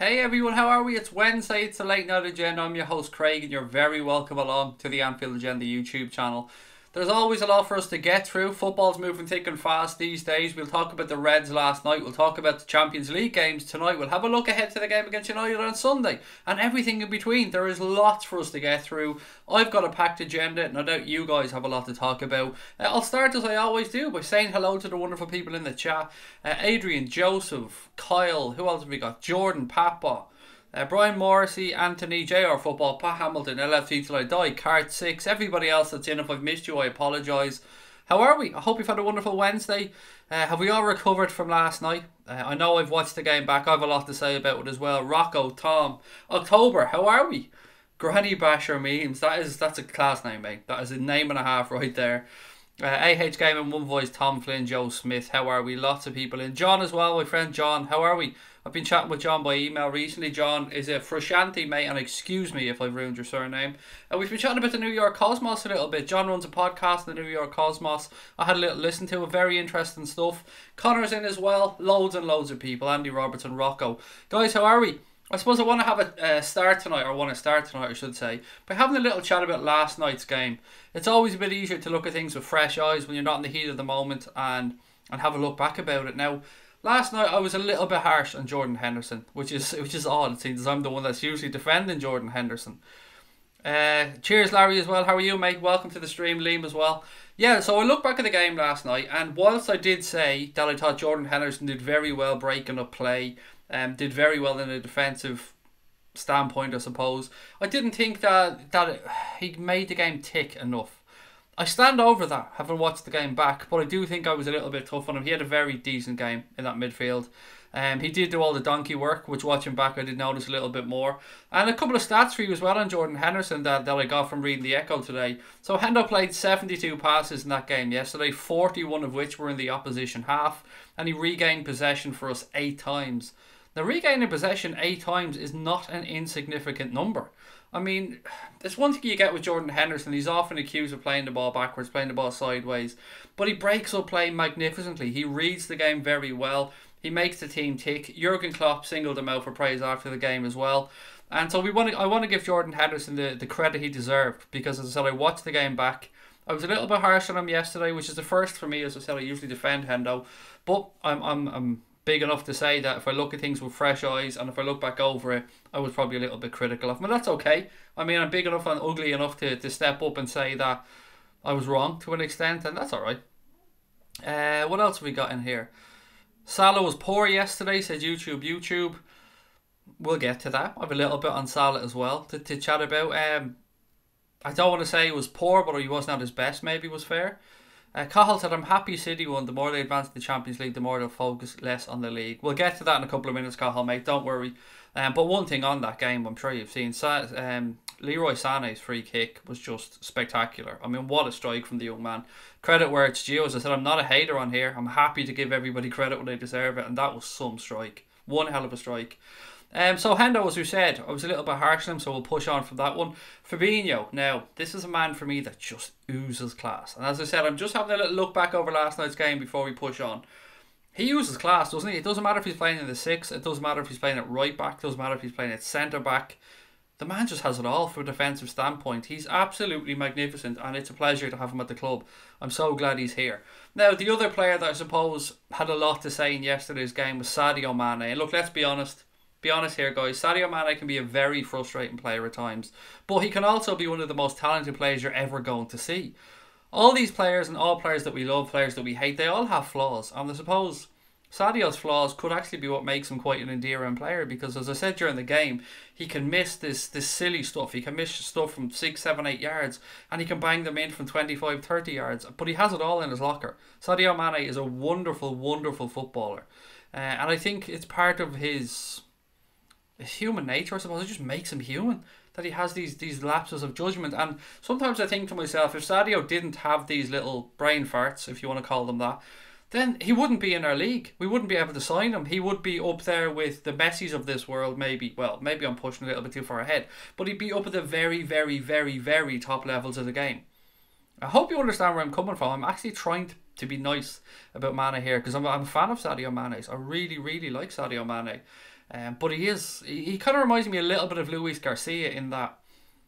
Hey everyone, how are we? It's Wednesday, it's the Late Night Agenda. I'm your host Craig and you're very welcome along to the Anfield Agenda YouTube channel. There's always a lot for us to get through. Football's moving thick and fast these days. We'll talk about the Reds last night. We'll talk about the Champions League games tonight. We'll have a look ahead to the game against United on Sunday. And everything in between. There is lots for us to get through. I've got a packed agenda. No doubt you guys have a lot to talk about. I'll start as I always do by saying hello to the wonderful people in the chat. Adrian, Joseph, Kyle, who else have we got? Jordan, Papa. Brian Morrissey, Anthony, JR Football, Pat Hamilton, LFC Till I Die, Card 6, everybody else that's in. If I've missed you, I apologise. How are we? I hope you've had a wonderful Wednesday. Have we all recovered from last night? I know I've watched the game back. I have a lot to say about it as well. Rocco, Tom, October, how are we? Granny Basher Memes, that's a class name, mate. That is a name and a half right there. AH Game in One Voice, Tom Flynn, Joe Smith, how are we? Lots of people in. John as well, my friend John, how are we? I've been chatting with John by email recently. John is a Frusciante, mate, and excuse me if I've ruined your surname. We've been chatting about the New York Cosmos a little bit. John runs a podcast, the New York Cosmos. I had a little listen to it, very interesting stuff. Connor's in as well, loads and loads of people. Andy Robertson, Rocco. Guys, how are we? I suppose I want to have a start tonight, or want to start tonight, I should say, by having a little chat about last night's game. It's always a bit easier to look at things with fresh eyes when you're not in the heat of the moment and have a look back about it. Now, last night I was a little bit harsh on Jordan Henderson, which is odd. It seems I'm the one that's usually defending Jordan Henderson. Cheers, Larry, as well. How are you, mate? Welcome to the stream, Liam, as well. Yeah, so I looked back at the game last night, and whilst I did say that I thought Jordan Henderson did very well breaking up play, did very well in a defensive standpoint, I suppose, I didn't think that he made the game tick enough. I stand over that, having watched the game back, but I do think I was a little bit tough on him. He had a very decent game in that midfield. He did do all the donkey work, which watching back I did notice a little bit more. And a couple of stats for you as well on Jordan Henderson that I got from reading the Echo today. So Hendo played 72 passes in that game yesterday, 41 of which were in the opposition half, and he regained possession for us 8 times. Now, regaining possession 8 times is not an insignificant number. I mean, there's one thing you get with Jordan Henderson. He's often accused of playing the ball backwards, playing the ball sideways. But he breaks up play magnificently. He reads the game very well. He makes the team tick. Jurgen Klopp singled him out for praise after the game as well. And so I want to give Jordan Henderson the credit he deserved. Because, as I said, I watched the game back. I was a little bit harsh on him yesterday, which is the first for me. As I said, I usually defend Hendo. But I'm big enough to say that if I look at things with fresh eyes and if I look back over it, I was probably a little bit critical of him. And that's okay. I mean, I'm big enough and ugly enough to step up and say that I was wrong to an extent, and that's alright. What else have we got in here? Salah was poor yesterday, says YouTube. We'll get to that. I have a little bit on Salah as well to chat about. I don't want to say he was poor, but he wasn't at his best, maybe was fair. Cahill said, I'm happy City won. The more they advance to the Champions League, the more they'll focus less on the league. We'll get to that in a couple of minutes, Cahill, mate. Don't worry. But one thing on that game, I'm sure you've seen, Leroy Sané's free kick was just spectacular. I mean, what a strike from the young man. Credit where it's due. As I said, I'm not a hater on here. I'm happy to give everybody credit when they deserve it. And that was some strike. One hell of a strike. So Hendo, as we said, I was a little bit harsh on him, so we'll push on from that one. Fabinho, now, this is a man for me that just oozes class. And as I said, I'm just having a little look back over last night's game before we push on. He uses class, doesn't he? It doesn't matter if he's playing in the 6, it doesn't matter if he's playing at right back, it doesn't matter if he's playing at centre back. The man just has it all from a defensive standpoint. He's absolutely magnificent, and it's a pleasure to have him at the club. I'm so glad he's here. Now, the other player that I suppose had a lot to say in yesterday's game was Sadio Mane. And look, let's be honest. Be honest here, guys. Sadio Mane can be a very frustrating player at times, but he can also be one of the most talented players you're ever going to see. All these players and all players that we love, players that we hate, they all have flaws. And I suppose Sadio's flaws could actually be what makes him quite an endearing player, because as I said during the game, he can miss this silly stuff. He can miss stuff from 6, 7, 8 yards, and he can bang them in from 25, 30 yards. But he has it all in his locker. Sadio Mane is a wonderful, wonderful footballer. And I think it's part of his human nature, I suppose. It just makes him human, that he has these lapses of judgment. And sometimes I think to myself, if Sadio didn't have these little brain farts, if you want to call them that, then he wouldn't be in our league. We wouldn't be able to sign him. He would be up there with the Messis of this world, maybe. Well, maybe I'm pushing a little bit too far ahead, but he'd be up at the very, very, very, very top levels of the game. I hope you understand where I'm coming from. I'm actually trying to be nice about Mane here, because I'm a fan of Sadio Mane. I really, really like Sadio Mane. But he kind of reminds me a little bit of Luis Garcia in that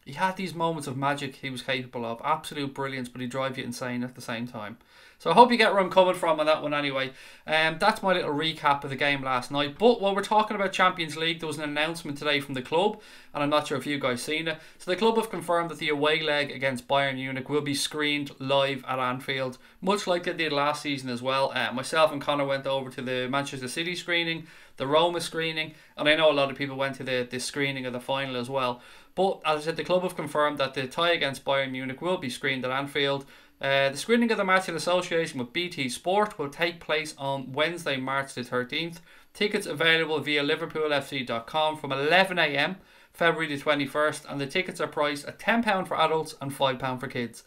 he had these moments of magic he was capable of. Absolute brilliance, but he drive you insane at the same time. So I hope you get where I'm coming from on that one anyway. That's my little recap of the game last night. But while we're talking about Champions League, there was an announcement today from the club, and I'm not sure if you guys seen it. So the club have confirmed that the away leg against Bayern Munich will be screened live at Anfield, much like they did last season as well. Myself and Connor went over to the Manchester City screening, the Roma screening, and I know a lot of people went to the screening of the final as well. But as I said, the club have confirmed that the tie against Bayern Munich will be screened at Anfield. The screening of the match in association with BT Sport will take place on Wednesday, March the 13th. Tickets available via liverpoolfc.com from 11 a.m. February the 21st, and the tickets are priced at £10 for adults and £5 for kids.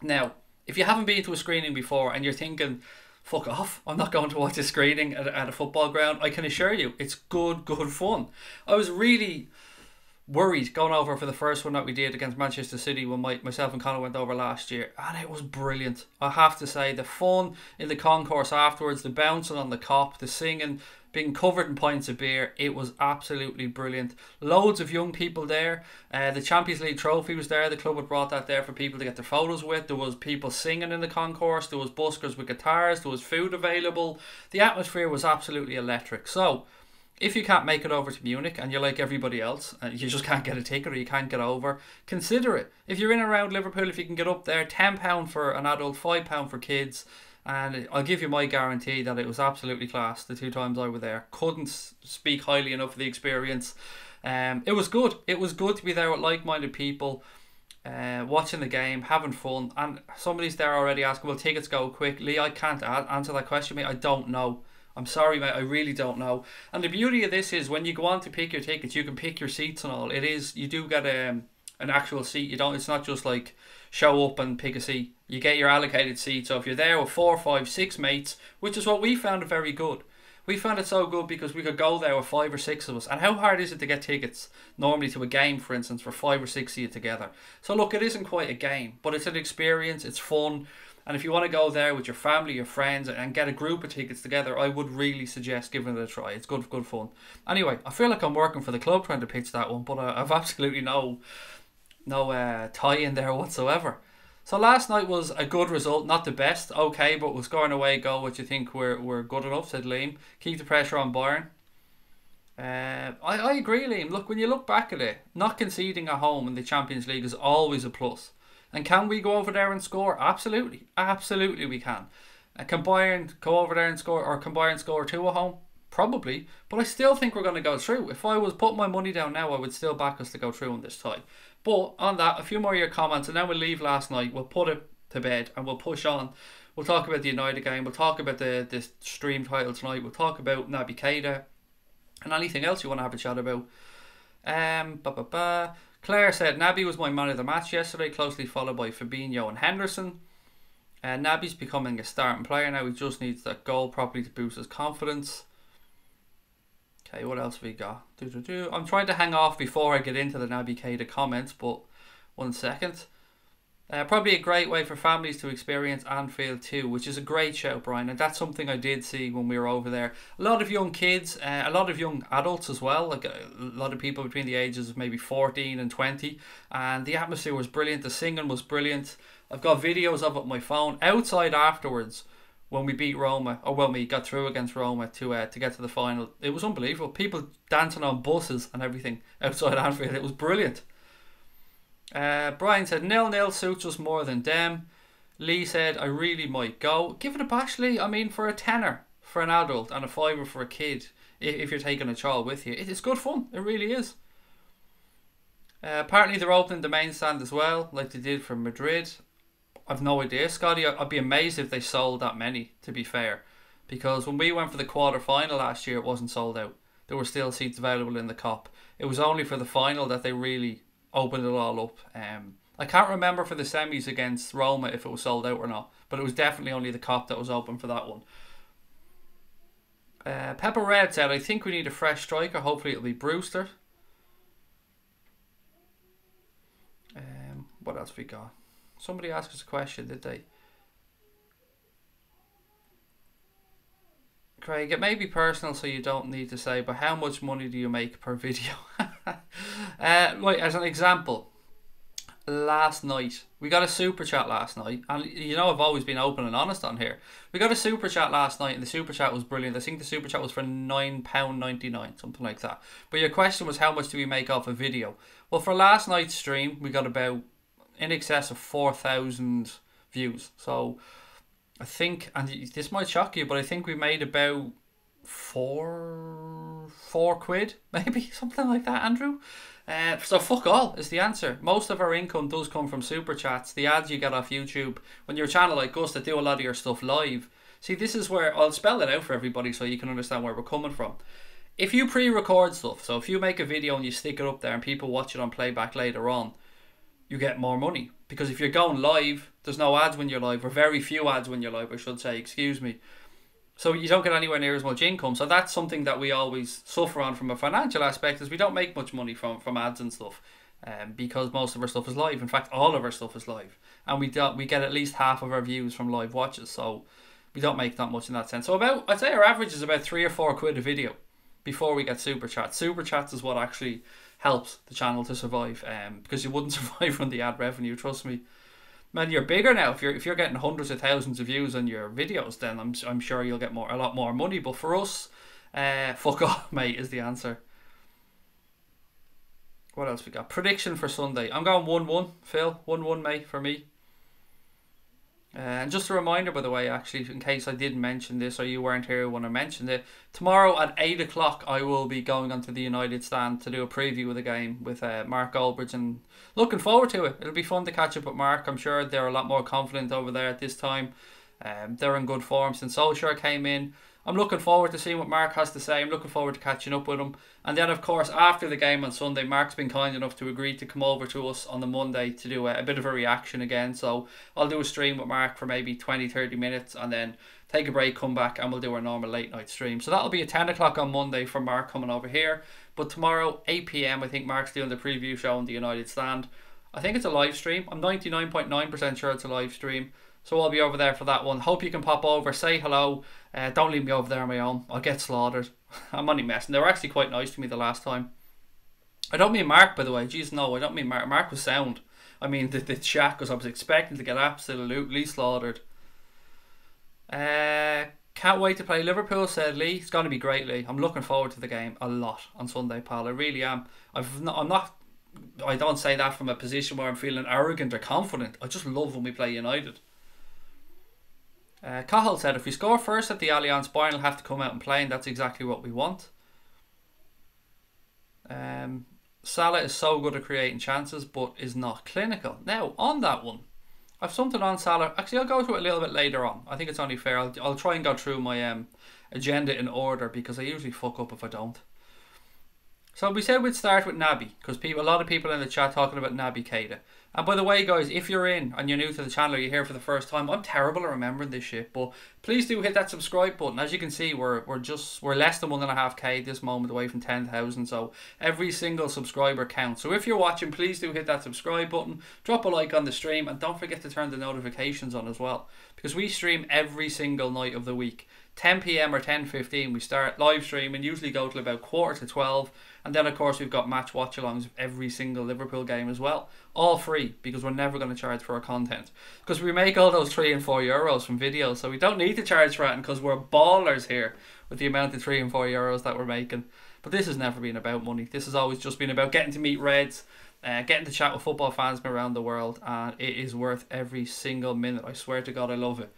Now, if you haven't been to a screening before and you're thinking, fuck off, I'm not going to watch a screening at a football ground, I can assure you, it's good fun. I was really worried going over for the first one that we did against Manchester City when myself and Connor went over last year, and it was brilliant. I have to say, the fun in the concourse afterwards, the bouncing on the cop, the singing, being covered in pints of beer, it was absolutely brilliant. Loads of young people there. The Champions League trophy was there. The club had brought that there for people to get their photos with. There was people singing in the concourse. There was buskers with guitars. There was food available. The atmosphere was absolutely electric. So if you can't make it over to Munich and you're like everybody else and you just can't get a ticket or you can't get over, consider it. If you're in and around Liverpool, if you can get up there, £10 for an adult, £5 for kids, and I'll give you my guarantee that it was absolutely class the 2 times I were there. Couldn't speak highly enough of the experience. It was good. It was good to be there with like-minded people, watching the game, having fun. And somebody's there already asking, will tickets go quick? Lee, I can't answer that question, mate. I don't know. I'm sorry, mate, I really don't know. And the beauty of this is when you go on to pick your tickets, you can pick your seats and all. It is, you do get an actual seat. You don't. It's not just like show up and pick a seat. You get your allocated seat. So if you're there with 4, 5, 6 mates, which is what we found very good. We found it so good because we could go there with 5 or 6 of us. And how hard is it to get tickets normally to a game, for instance, for 5 or 6 of you together? So look, it isn't quite a game, but it's an experience. It's fun. And if you want to go there with your family, your friends, and get a group of tickets together, I would really suggest giving it a try. It's good fun. Anyway, I feel like I'm working for the club trying to pitch that one, but I've absolutely no tie in there whatsoever. So last night was a good result, not the best, okay, but we'll score an away goal, which you think we're good enough, said Liam. Keep the pressure on Bayern. I agree, Liam. Look, when you look back at it, not conceding at home in the Champions League is always a plus. And can we go over there and score? Absolutely. Absolutely we can. Can Bayern go over there and score, or can Bayern score 2 at home? Probably. But I still think we're going to go through. If I was putting my money down now, I would still back us to go through on this tie. But on that, a few more of your comments, and then we'll leave last night. We'll put it to bed and we'll push on. We'll talk about the United game. We'll talk about the stream title tonight. We'll talk about Naby Keita and anything else you want to have a chat about. Claire said, Naby was my man of the match yesterday, closely followed by Fabinho and Henderson. Naby's becoming a starting player now. He just needs that goal properly to boost his confidence. Okay, what else have we got? I'm trying to hang off before I get into the Naby Keita comments, but 1 second. Probably a great way for families to experience Anfield too, which is a great shout, Brian, and that's something I did see when we were over there. A lot of young kids, a lot of young adults as well, like a lot of people between the ages of maybe 14 and 20, and the atmosphere was brilliant, the singing was brilliant. I've got videos of it on my phone. Outside afterwards, when we beat Roma, or when we got through against Roma to get to the final, it was unbelievable. People dancing on buses and everything outside Anfield, it was brilliant. Brian said 0-0 suits us more than them. Lee said I really might go. Give it a bash, Lee. I mean, for a tenner for an adult and a fiver for a kid, if you're taking a child with you, it's good fun. It really is. Apparently they're opening the main stand as well, like they did for Madrid. I've no idea, Scotty. I'd be amazed if they sold that many, to be fair, because when we went for the quarter final last year, it wasn't sold out. There were still seats available in the Cup. It was only for the final that they really opened it all up. I can't remember for the semis against Roma if it was sold out or not, but it was definitely only the Cup that was open for that one. Pepper Red said, I think we need a fresh striker. Hopefully it'll be Brewster. What else we got? Somebody asked us a question, did they? Craig, it may be personal, so you don't need to say, but how much money do you make per video? Right, as an example, last night, we got a super chat last night, and you know I've always been open and honest on here. We got a super chat last night, and the super chat was brilliant. I think the super chat was for £9.99, something like that. But your question was, how much do we make off a video? Well, for last night's stream, we got about in excess of 4,000 views. So I think, and this might shock you, but I think we made about four quid, maybe, something like that, Andrew. So fuck all is the answer. Most of our income does come from super chats, the ads you get off YouTube. When you're a channel like us that do a lot of your stuff live, see, this is where I'll spell it out for everybody so you can understand where we're coming from. If you pre-record stuff, so if you make a video and you stick it up there and people watch it on playback later on, you get more money. Because if you're going live, there's no ads when you're live, or very few ads when you're live, I should say, excuse me. So you don't get anywhere near as much income. So that's something that we always suffer on from a financial aspect, is we don't make much money from ads and stuff, because most of our stuff is live. In fact, all of our stuff is live, and we get at least half of our views from live watches. So we don't make that much in that sense. So I'd say our average is about 3 or 4 quid a video before we get super chats. Super chats is what actually helps the channel to survive, because you wouldn't survive from the ad revenue, trust me. Man, you're bigger now. If you're getting hundreds of thousands of views on your videos, then I'm sure you'll get a lot more money. But for us, fuck off, mate, is the answer. What else we got? Prediction for Sunday. I'm going 1-1, Phil. 1-1, mate, for me. And just a reminder, by the way, actually, in case I didn't mention this or you weren't here when I mentioned it, tomorrow at 8 o'clock I will be going onto the United stand to do a preview of the game with Mark Goldbridge, and looking forward to it. It'll be fun to catch up with Mark. I'm sure they're a lot more confident over there at this time. They're in good form since Solskjaer came in. I'm looking forward to seeing what Mark has to say. I'm looking forward to catching up with him. And then, of course, after the game on Sunday, Mark's been kind enough to agree to come over to us on the Monday to do a bit of a reaction again. So I'll do a stream with Mark for maybe 20-30 minutes and then take a break, come back, and we'll do our normal late night stream. So that'll be at 10 o'clock on Monday for Mark coming over here. But tomorrow, 8 PM, I think Mark's doing the preview show on the United stand. I think it's a live stream. I'm 99.9% sure it's a live stream. So I'll be over there for that one. Hope you can pop over, say hello. Don't leave me over there on my own. I'll get slaughtered. I'm only messing. They were actually quite nice to me the last time. I don't mean Mark, by the way. Jeez, no, I don't mean Mark. Mark was sound. I mean the chat, because I was expecting to get absolutely slaughtered. Can't wait to play Liverpool, said Lee. It's going to be great, Lee. I'm looking forward to the game a lot on Sunday, pal. I really am. I don't say that from a position where I'm feeling arrogant or confident. I just love when we play United. Cahill said, if we score first at the Allianz, Bayern will have to come out and play, and that's exactly what we want. Salah is so good at creating chances, but is not clinical. Now, on that one, I've something on Salah. Actually, I'll go through it a little bit later on. I think it's only fair. I'll try and go through my agenda in order, because I usually fuck up if I don't. So we said we'd start with Naby, because a lot of people in the chat talking about Naby Keita. And by the way, guys, if you're in and you're new to the channel or you're here for the first time, I'm terrible at remembering this shit, but please do hit that subscribe button. As you can see, we're less than 1.5k this moment away from 10,000, so every single subscriber counts. So if you're watching, please do hit that subscribe button, drop a like on the stream, and don't forget to turn the notifications on as well, because we stream every single night of the week. 10 PM or 10:15 we start live stream and usually go till about 11:45, and then of course we've got match watch alongs of every single Liverpool game as well, all free, because we're never going to charge for our content, because we make all those €3 and €4 from videos, so we don't need to charge for it, because we're ballers here with the amount of €3 and €4 that we're making. But this has never been about money. This has always just been about getting to meet Reds, getting to chat with football fans from around the world, and it is worth every single minute. I swear to God, I love it.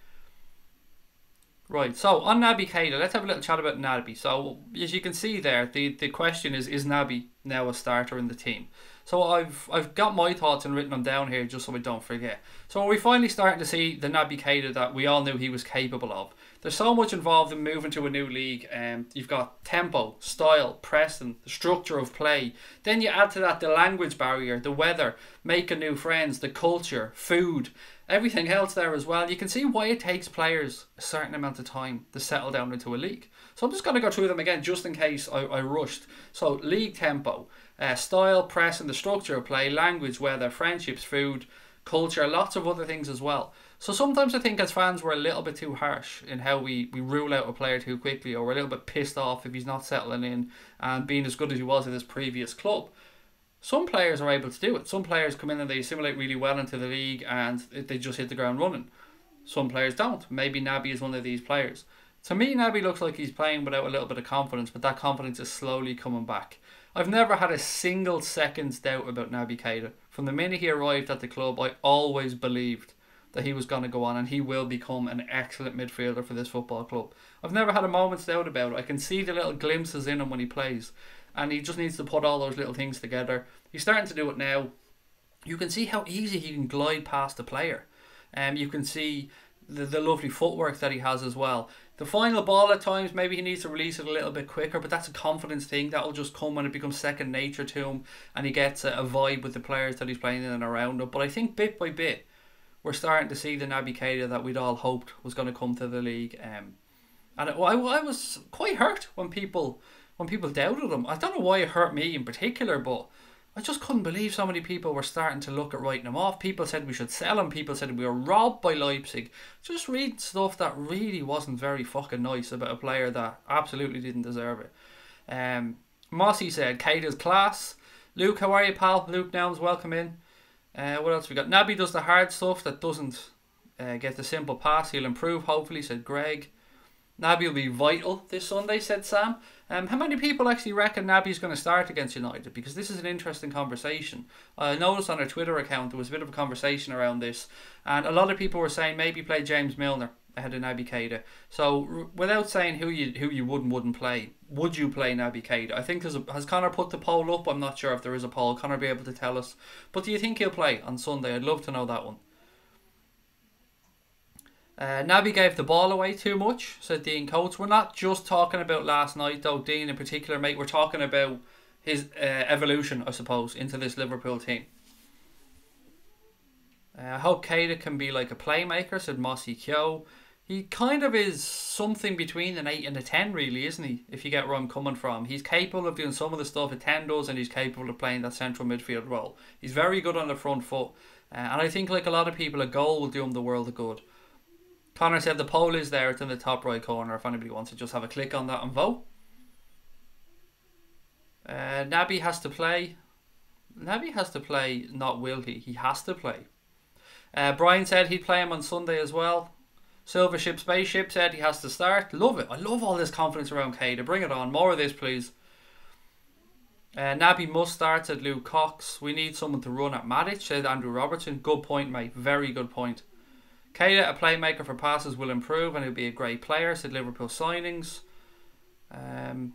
Right, so on Naby Keita, let's have a little chat about Naby. So as you can see there, the question is Naby now a starter in the team? So I've got my thoughts and written them down here just so we don't forget. So are we finally starting to see the Naby Keita that we all knew he was capable of? There's so much involved in moving to a new league. You've got tempo, style, pressing, the structure of play. Then you add to that the language barrier, the weather, making new friends, the culture, food, everything else there as well. You can see why it takes players a certain amount of time to settle down into a league. So I'm just going to go through them again just in case I rushed. So league tempo, style, press and the structure of play, language, weather, friendships, food, culture, lots of other things as well. So sometimes I think as fans we're a little bit too harsh in how we rule out a player too quickly, or we're a little bit pissed off if he's not settling in and being as good as he was at his previous club. Some players are able to do it. Some players come in and they assimilate really well into the league and they just hit the ground running. Some players don't. Maybe Naby is one of these players. To me, Naby looks like he's playing without a little bit of confidence, but that confidence is slowly coming back. I've never had a single second's doubt about Naby Keita. From the minute he arrived at the club, I always believed that he was going to go on and he will become an excellent midfielder for this football club. I've never had a moment's doubt about it. I can see the little glimpses in him when he plays, and he just needs to put all those little things together. He's starting to do it now. You can see how easy he can glide past the player. You can see the lovely footwork that he has as well. The final ball at times, maybe he needs to release it a little bit quicker, but that's a confidence thing. That'll just come when it becomes second nature to him and he gets a vibe with the players that he's playing in and around him. But I think bit by bit, we're starting to see the Naby Keita that we'd all hoped was going to come to the league. And I was quite hurt when people doubted him. I don't know why it hurt me in particular, but I just couldn't believe so many people were starting to look at writing him off. People said we should sell him. People said we were robbed by Leipzig. Just read stuff that really wasn't very fucking nice about a player that absolutely didn't deserve it. Mossy said, Keita's class. Luke, how are you, pal? Luke Nelms, welcome in. What else we got? Naby does the hard stuff that doesn't get the simple pass. He'll improve, hopefully, said Greg. Naby will be vital this Sunday, said Sam. How many people actually reckon Naby's going to start against United? Because this is an interesting conversation. I noticed on our Twitter account there was a bit of a conversation around this, and a lot of people were saying maybe play James Milner ahead of Naby Keita. So without saying who you would and wouldn't play, would you play Naby Keita? I think has Connor put the poll up? I'm not sure if there is a poll. Connor be able to tell us. But do you think he'll play on Sunday? I'd love to know that one. Naby gave the ball away too much, said Dean Coates. We're not just talking about last night though, Dean in particular, mate. We're talking about his evolution, I suppose, into this Liverpool team. I hope Keita can be like a playmaker, said Mossy Kyo. He kind of is something between an 8 and a 10, really, isn't he? If you get where I'm coming from. He's capable of doing some of the stuff a 10 does, and he's capable of playing that central midfield role. He's very good on the front foot. And I think, like a lot of people, a goal will do him the world of good. Connor said the poll is there. It's in the top right corner if anybody wants to just have a click on that and vote. Naby has to play. Naby has to play, not will he. He has to play. Brian said he'd play him on Sunday as well. Silvership Spaceship said he has to start. Love it. I love all this confidence around Keita. Bring it on. More of this, please. Naby must start, said Luke Cox. We need someone to run at Matic, said Andrew Robertson. Good point, mate. Very good point. Keita, a playmaker for passes, will improve and he'll be a great player, said Liverpool signings. I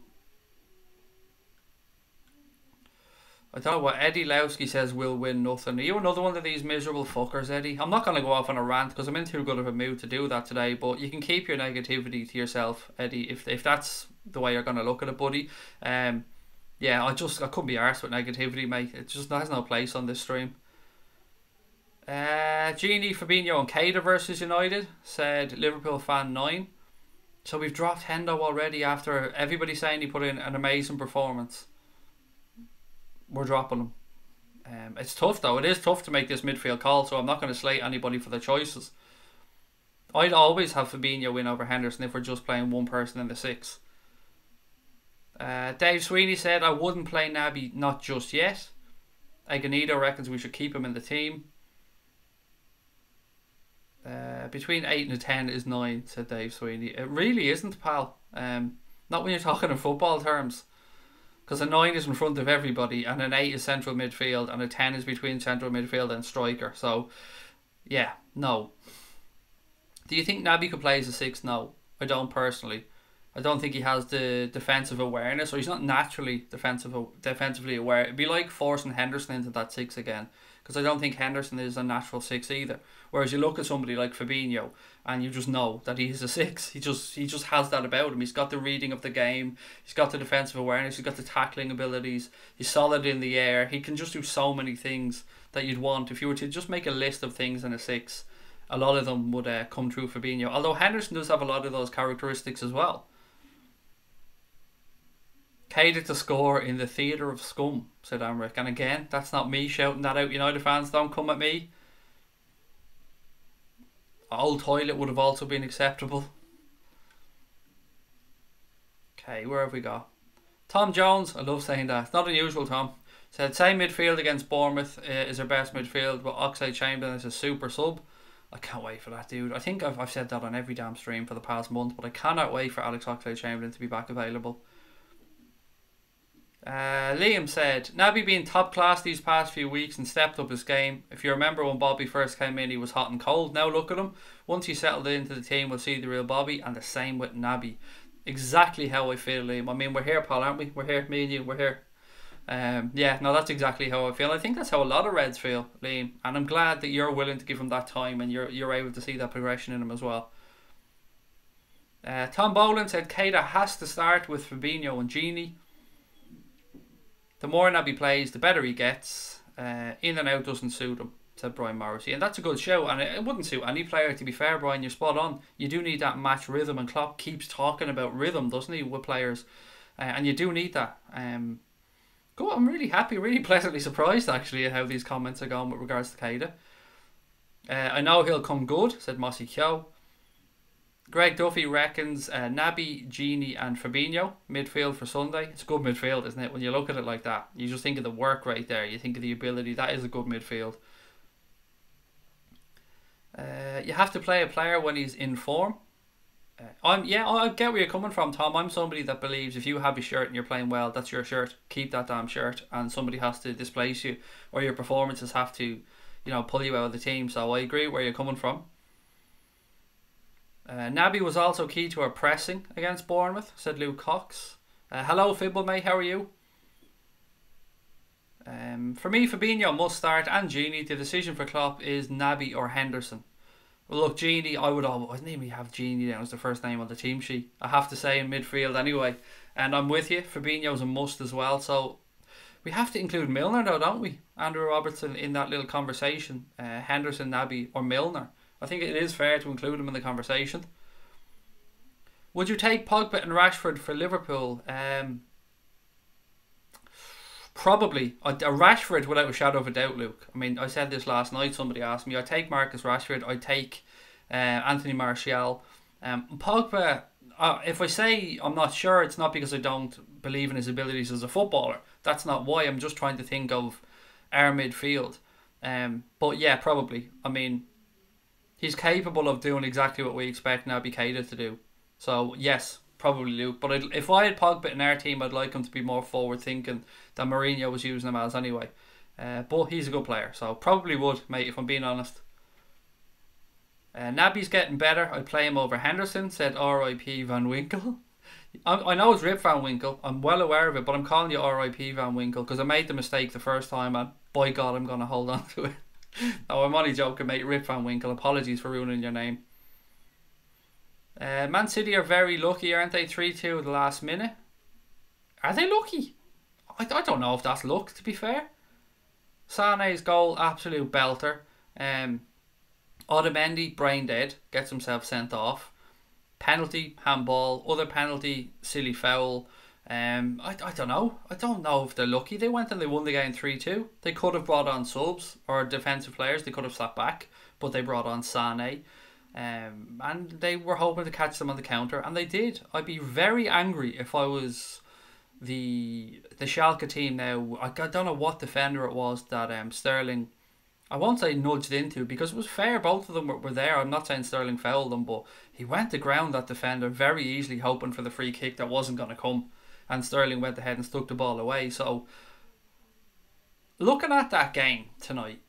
don't know what Eddie Lowski says will win nothing. Are you another one of these miserable fuckers, Eddie? I'm not going to go off on a rant because I'm in too good of a mood to do that today, but you can keep your negativity to yourself, Eddie, if that's the way you're going to look at it, buddy. Yeah, I couldn't be arsed with negativity, mate. It just has no place on this stream. Genie, Fabinho and Keita versus United, said Liverpool fan 9. So we've dropped Hendo already after everybody saying he put in an amazing performance. We're dropping him. It's tough though. It is tough to make this midfield call, so I'm not going to slate anybody for their choices. I'd always have Fabinho win over Henderson if we're just playing one person in the 6. Dave Sweeney said I wouldn't play Naby, not just yet. Aganito reckons we should keep him in the team. Between 8 and a 10 is 9, said Dave Sweeney. It really isn't, pal. Not when you're talking in football terms. Because a 9 is in front of everybody, and an 8 is central midfield, and a 10 is between central midfield and striker. So, yeah, no. Do you think Naby could play as a 6? No, I don't personally. I don't think he has the defensive awareness, or he's not naturally defensively aware. It'd be like forcing Henderson into that 6 again, because I don't think Henderson is a natural 6 either. Whereas you look at somebody like Fabinho and you just know that he is a 6. He just has that about him. He's got the reading of the game. He's got the defensive awareness. He's got the tackling abilities. He's solid in the air. He can just do so many things that you'd want. If you were to just make a list of things in a 6, a lot of them would come through Fabinho. Although Henderson does have a lot of those characteristics as well. Keita to score in the theatre of scum, said Amric. And again, that's not me shouting that out. United fans, don't come at me. Old toilet would have also been acceptable. Okay, where have we got? Tom Jones, I love saying that. It's not unusual, Tom. Said, same midfield against Bournemouth is our best midfield, but Oxlade-Chamberlain is a super sub. I can't wait for that, dude. I think I've said that on every damn stream for the past month, but I cannot wait for Alex Oxlade-Chamberlain to be back available. Liam said, Naby being top class these past few weeks and stepped up his game. If you remember when Bobby first came in, he was hot and cold. Now look at him. Once he settled into the team, we'll see the real Bobby, and the same with Naby. Exactly how I feel, Liam. I mean, we're here, Paul, aren't we? We're here, me and you, we're here. Yeah, no, that's exactly how I feel. I think that's how a lot of Reds feel, Liam, and I'm glad that you're willing to give him that time and you're able to see that progression in him as well. Tom Boland said Keita has to start with Fabinho and Gini. The more Naby plays, the better he gets. In and out doesn't suit him, said Brian Morrissey. And that's a good show, and it wouldn't suit any player, to be fair, Brian. You're spot on. You do need that match rhythm, and Klopp keeps talking about rhythm, doesn't he, with players? And you do need that. Good, I'm really happy, really pleasantly surprised, actually, at how these comments are going with regards to Keita. I know he'll come good, said Mossy Kyo. Greg Duffy reckons Naby, Gini and Fabinho, midfield for Sunday. It's a good midfield, isn't it? When you look at it like that, you just think of the work right there. You think of the ability. That is a good midfield. You have to play a player when he's in form. I get where you're coming from, Tom. I'm somebody that believes if you have a shirt and you're playing well, that's your shirt. Keep that damn shirt, and somebody has to displace you, or your performances have to, pull you out of the team. So I agree where you're coming from. Naby was also key to our pressing against Bournemouth, said Luke Cox. Hello, Fibble mate, how are you? For me, Fabinho must start, and Gini. The decision for Klopp is Naby or Henderson. Well, look, Gini, I wouldn't even have Gini down as the first name on the team sheet. I have to say in midfield anyway. And I'm with you, Fabinho's a must as well. So we have to include Milner though, don't we? Andrew Robertson in that little conversation. Henderson, Naby or Milner. I think it is fair to include him in the conversation. Would you take Pogba and Rashford for Liverpool? Probably. A Rashford without a shadow of a doubt, Luke. I mean, I said this last night. Somebody asked me. I'd take Marcus Rashford. I'd take Anthony Martial. Pogba, if I say I'm not sure, it's not because I don't believe in his abilities as a footballer. That's not why. I'm just trying to think of our midfield. But yeah, probably. I mean, he's capable of doing exactly what we expect Naby Keita to do. So, yes, probably Luke. But if I had Pogba in our team, I'd like him to be more forward-thinking than Mourinho was using him as anyway. But he's a good player, so probably would, mate, if I'm being honest. Naby's getting better. I'd play him over Henderson, said R.I.P. Van Winkle. I know it's Rip Van Winkle. I'm well aware of it, but I'm calling you R.I.P. Van Winkle because I made the mistake the first time, and by God, I'm going to hold on to it. No, I'm only joking, mate. Rip Van Winkle. Apologies for ruining your name. Man City are very lucky, aren't they? 3-2 at the last minute. Are they lucky? I don't know if that's luck, to be fair. Sané's goal, absolute belter. Otamendi, brain dead, gets himself sent off. Penalty, handball, other penalty, silly foul. I don't know. I don't know if they're lucky. They went and they won the game 3-2. They could have brought on subs or defensive players. They could have sat back, but they brought on Sané. And they were hoping to catch them on the counter, and they did. I'd be very angry if I was the Schalke team now. I don't know what defender it was that Sterling, I won't say nudged into, because it was fair. Both of them were there. I'm not saying Sterling fouled them, but he went to ground that defender very easily, hoping for the free kick that wasn't going to come, and Sterling went ahead and stuck the ball away. So looking at that game tonight,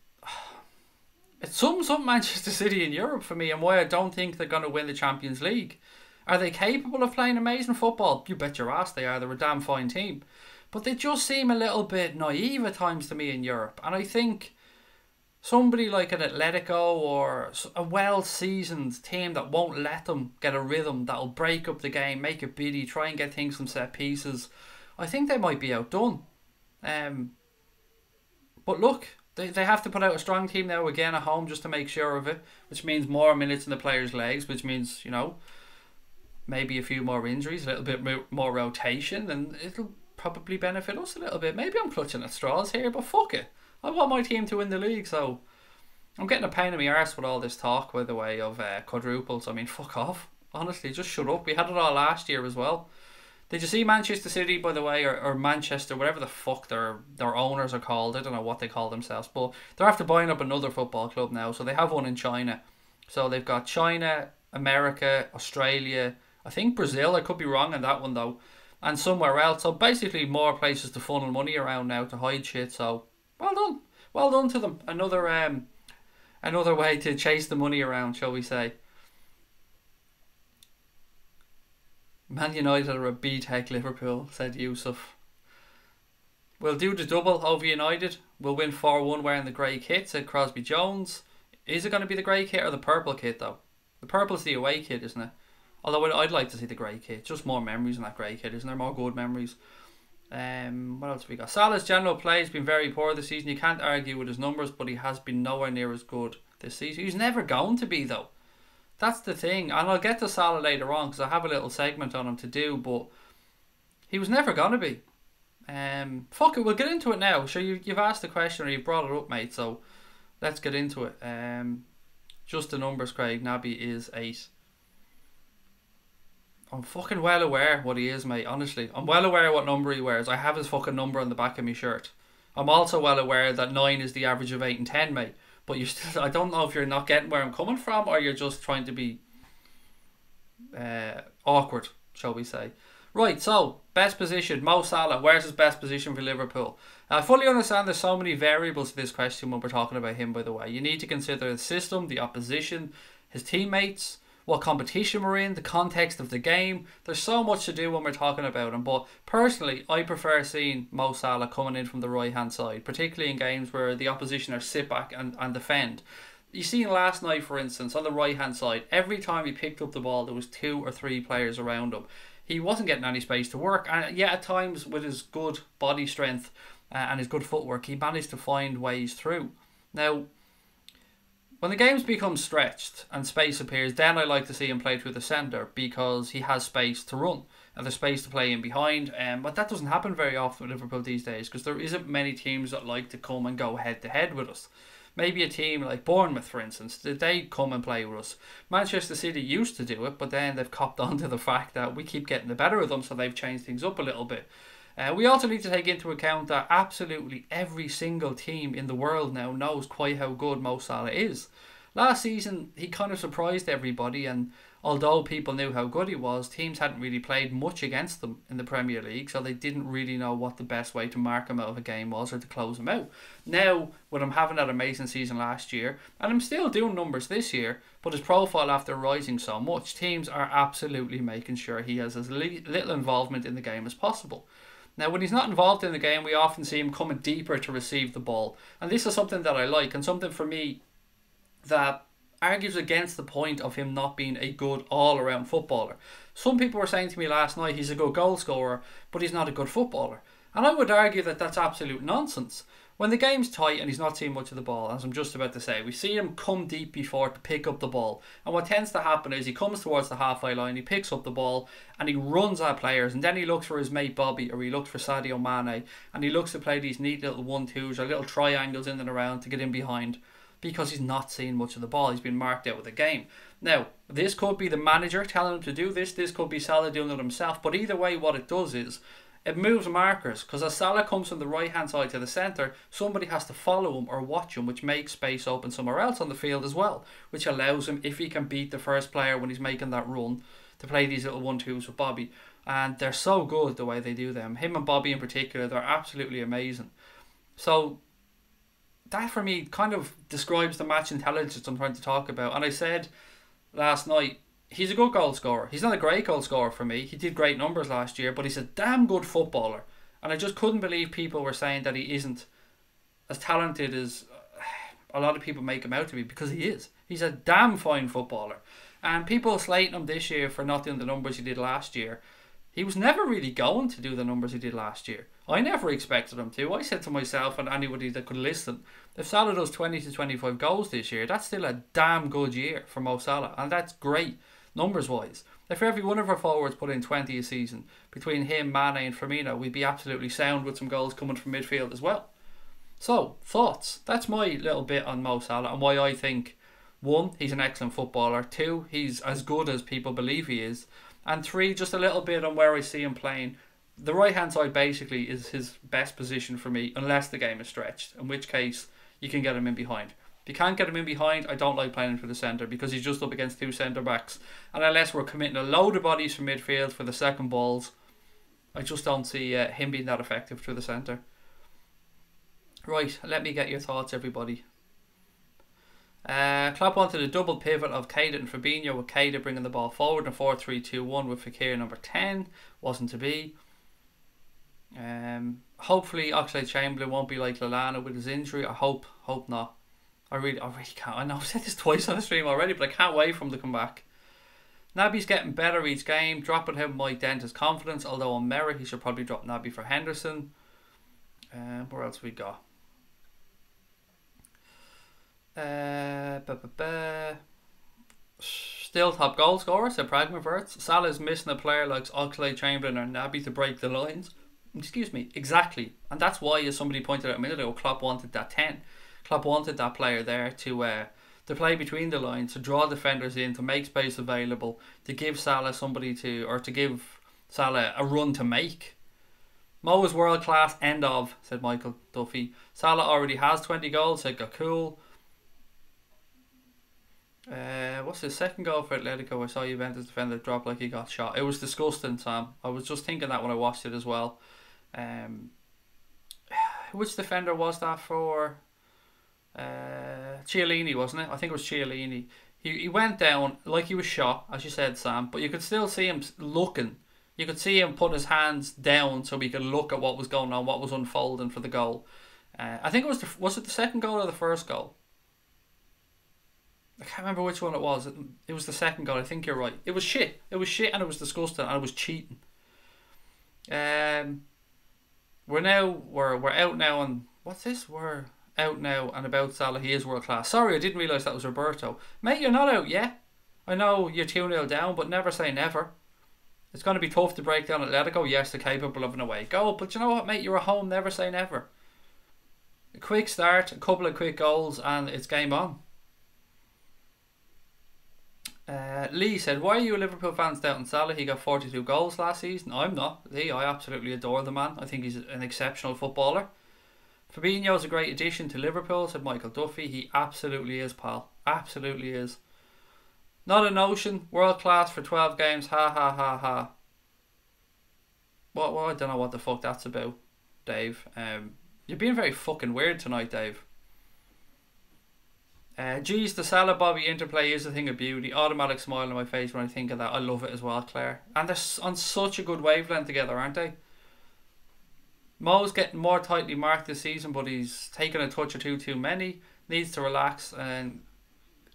it sums up Manchester City in Europe for me, and why I don't think they're going to win the Champions League. Are they capable of playing amazing football? You bet your ass they are. They're a damn fine team. But they just seem a little bit naive at times to me in Europe. And I think somebody like an Atletico or a well-seasoned team that won't let them get a rhythm, that'll break up the game, make it biddy, try and get things from set pieces, I think they might be outdone. But look, they have to put out a strong team now again at home just to make sure of it, which means more minutes in the players' legs, which means, maybe a few more injuries, a little bit more rotation, and it'll probably benefit us a little bit. Maybe I'm clutching at straws here, but fuck it. I want my team to win the league, so I'm getting a pain in my arse with all this talk, by the way, of quadruples. I mean, fuck off. Honestly, just shut up. We had it all last year as well. Did you see Manchester City, by the way, or Manchester, whatever the fuck their owners are called? I don't know what they call themselves, but they're after buying up another football club now. So they have one in China. So they've got China, America, Australia, I think Brazil. I could be wrong on that one though, and somewhere else. So basically, more places to funnel money around now to hide shit. So well done to them. Another way to chase the money around, shall we say? Man United are a B-Tech Liverpool, said Yusuf. We'll do the double over United. We'll win 4-1 wearing the grey kit, said Crosby Jones. Is it going to be the grey kit or the purple kit, though? The purple's the away kit, isn't it? Although I'd like to see the grey kit. Just more memories in that grey kit, isn't there? More good memories. What else have we got? Salah's general play has been very poor this season. You can't argue with his numbers, but he has been nowhere near as good this season. He's never going to be, though. That's the thing. And I'll get to Salah later on because I have a little segment on him to do, but he was never going to be. Fuck it, we'll get into it now. Sure, you've asked the question or you brought it up, mate, so let's get into it. Just the numbers, Craig. Naby is 8. I'm fucking well aware what he is, mate, honestly. I'm well aware what number he wears. I have his fucking number on the back of my shirt. I'm also well aware that 9 is the average of 8 and 10, mate. But you still, I don't know if you're not getting where I'm coming from or you're just trying to be awkward, shall we say. Right, so, best position, Mo Salah. Where's his best position for Liverpool? I fully understand there's so many variables to this question when we're talking about him, by the way. You need to consider the system, the opposition, his teammates, what competition we're in, the context of the game. There's so much to do when we're talking about him. But personally, I prefer seeing Mo Salah coming in from the right-hand side, particularly in games where the opposition are sit back and defend. You seen last night, for instance, on the right-hand side, every time he picked up the ball, there was 2 or 3 players around him. He wasn't getting any space to work. And yet, at times, with his good body strength and his good footwork, he managed to find ways through. Now, when the games become stretched and space appears, then I like to see him play through the centre because he has space to run and there's space to play in behind. But that doesn't happen very often with Liverpool these days because there isn't many teams that like to come and go head to head with us. Maybe a team like Bournemouth, for instance, they come and play with us. Manchester City used to do it, but then they've copped on to the fact that we keep getting the better of them, so they've changed things up a little bit. We also need to take into account that absolutely every single team in the world now knows quite how good Mo Salah is. Last season, he kind of surprised everybody, and although people knew how good he was, teams hadn't really played much against them in the Premier League, so they didn't really know what the best way to mark him out of a game was or to close him out. Now, with him having that amazing season last year, and I'm still doing numbers this year, but his profile after rising so much, teams are absolutely making sure he has as little involvement in the game as possible. Now, when he's not involved in the game, we often see him coming deeper to receive the ball. And this is something that I like, and something for me that argues against the point of him not being a good all-around footballer. Some people were saying to me last night he's a good goal scorer, but he's not a good footballer. And I would argue that that's absolute nonsense. When the game's tight and he's not seeing much of the ball, as I'm just about to say, we see him come deep before to pick up the ball. And what tends to happen is he comes towards the halfway line, he picks up the ball, and he runs at players. And then he looks for his mate Bobby, or he looks for Sadio Mane, and he looks to play these neat little 1-2s or little triangles in and around to get in behind, because he's not seeing much of the ball. He's been marked out of the game. Now, this could be the manager telling him to do this. This could be Salah doing it himself. But either way, what it does is it moves markers, because as Salah comes from the right hand side to the centre, somebody has to follow him or watch him, which makes space open somewhere else on the field as well, which allows him, if he can beat the first player when he's making that run, to play these little 1-2s with Bobby. And they're so good the way they do them. Him and Bobby in particular, they're absolutely amazing. So that for me kind of describes the match intelligence I'm trying to talk about. And I said last night, he's a good goal scorer. He's not a great goal scorer for me. He did great numbers last year, but he's a damn good footballer. And I just couldn't believe people were saying that he isn't as talented as a lot of people make him out to be, because he is. He's a damn fine footballer. And people slating him this year for not doing the numbers he did last year. He was never really going to do the numbers he did last year. I never expected him to. I said to myself and anybody that could listen, if Salah does 20 to 25 goals this year, that's still a damn good year for Mo Salah. And that's great, numbers-wise. If every one of our forwards put in 20 a season, between him, Mane and Firmino, we'd be absolutely sound with some goals coming from midfield as well. So, thoughts. That's my little bit on Mo Salah and why I think, 1, he's an excellent footballer. 2, he's as good as people believe he is. And 3, just a little bit on where I see him playing. The right-hand side basically is his best position for me, unless the game is stretched, in which case you can get him in behind. If you can't get him in behind, I don't like playing him for the centre because he's just up against 2 centre-backs. And unless we're committing a load of bodies from midfield for the second balls, I just don't see him being that effective through the centre. Right, let me get your thoughts, everybody. Klopp wanted a double pivot of Keita and Fabinho, with Keita bringing the ball forward in a 4-3-2-1 with Fekir number 10. Wasn't to be. Hopefully Oxlade-Chamberlain won't be like Lallana with his injury. I hope not. I really can't. I know I've said this twice on the stream already, but I can't wait for him to come back. Naby's getting better each game. Dropping him might dent his confidence, although on merit he should probably drop Naby for Henderson. Where else we got? Still top goal scorer, said Pragmaverts. Salah's missing a player like Oxlade-Chamberlain or Naby to break the lines. Excuse me, exactly. And that's why, as somebody pointed out a minute ago, Klopp wanted that 10. Klopp wanted that player there to play between the lines, to draw defenders in, to make space available, to give Salah to give Salah a run to make. Mo is world class, end of, said Michael Duffy. Salah already has 20 goals, said Gakul. What's his second goal for Atletico? I saw Juventus defender drop like he got shot. It was disgusting, Sam. I was just thinking that when I watched it as well. Which defender was that for? Chiellini, wasn't it? I think it was Chiellini. He went down like he was shot, as you said, Sam, but you could still see him looking. You could see him put his hands down so he could look at what was going on, what was unfolding for the goal. I think it was it the second goal or the first goal? I can't remember which one it was. It was the second goal. I think you're right. It was shit. It was shit and it was disgusting and it was cheating. We're out now on what's this? We're out now and about Salah. He is world class. Sorry, I didn't realise that was Roberto. Mate, you're not out yet. I know you're 2-0 down, but never say never. It's going to be tough to break down Atletico. Yes, they're capable of an away goal, but you know what, mate? You're at home. Never say never. A quick start, a couple of quick goals, and it's game on. Lee said, why are you Liverpool fans doubting Salah? He got 42 goals last season. I'm not. Lee, I absolutely adore the man. I think he's an exceptional footballer. Fabinho's a great addition to Liverpool, said Michael Duffy. He absolutely is, pal. Absolutely is. Not a notion. World class for 12 games. Ha ha ha ha. Well, I don't know what the fuck that's about, Dave. You're being very fucking weird tonight, Dave. Geez, the Salah Bobby interplay is a thing of beauty. Automatic smile on my face when I think of that. I love it as well, Claire. And they're on such a good wavelength together, aren't they? Mo's getting more tightly marked this season, but he's taken a touch or two too many. Needs to relax and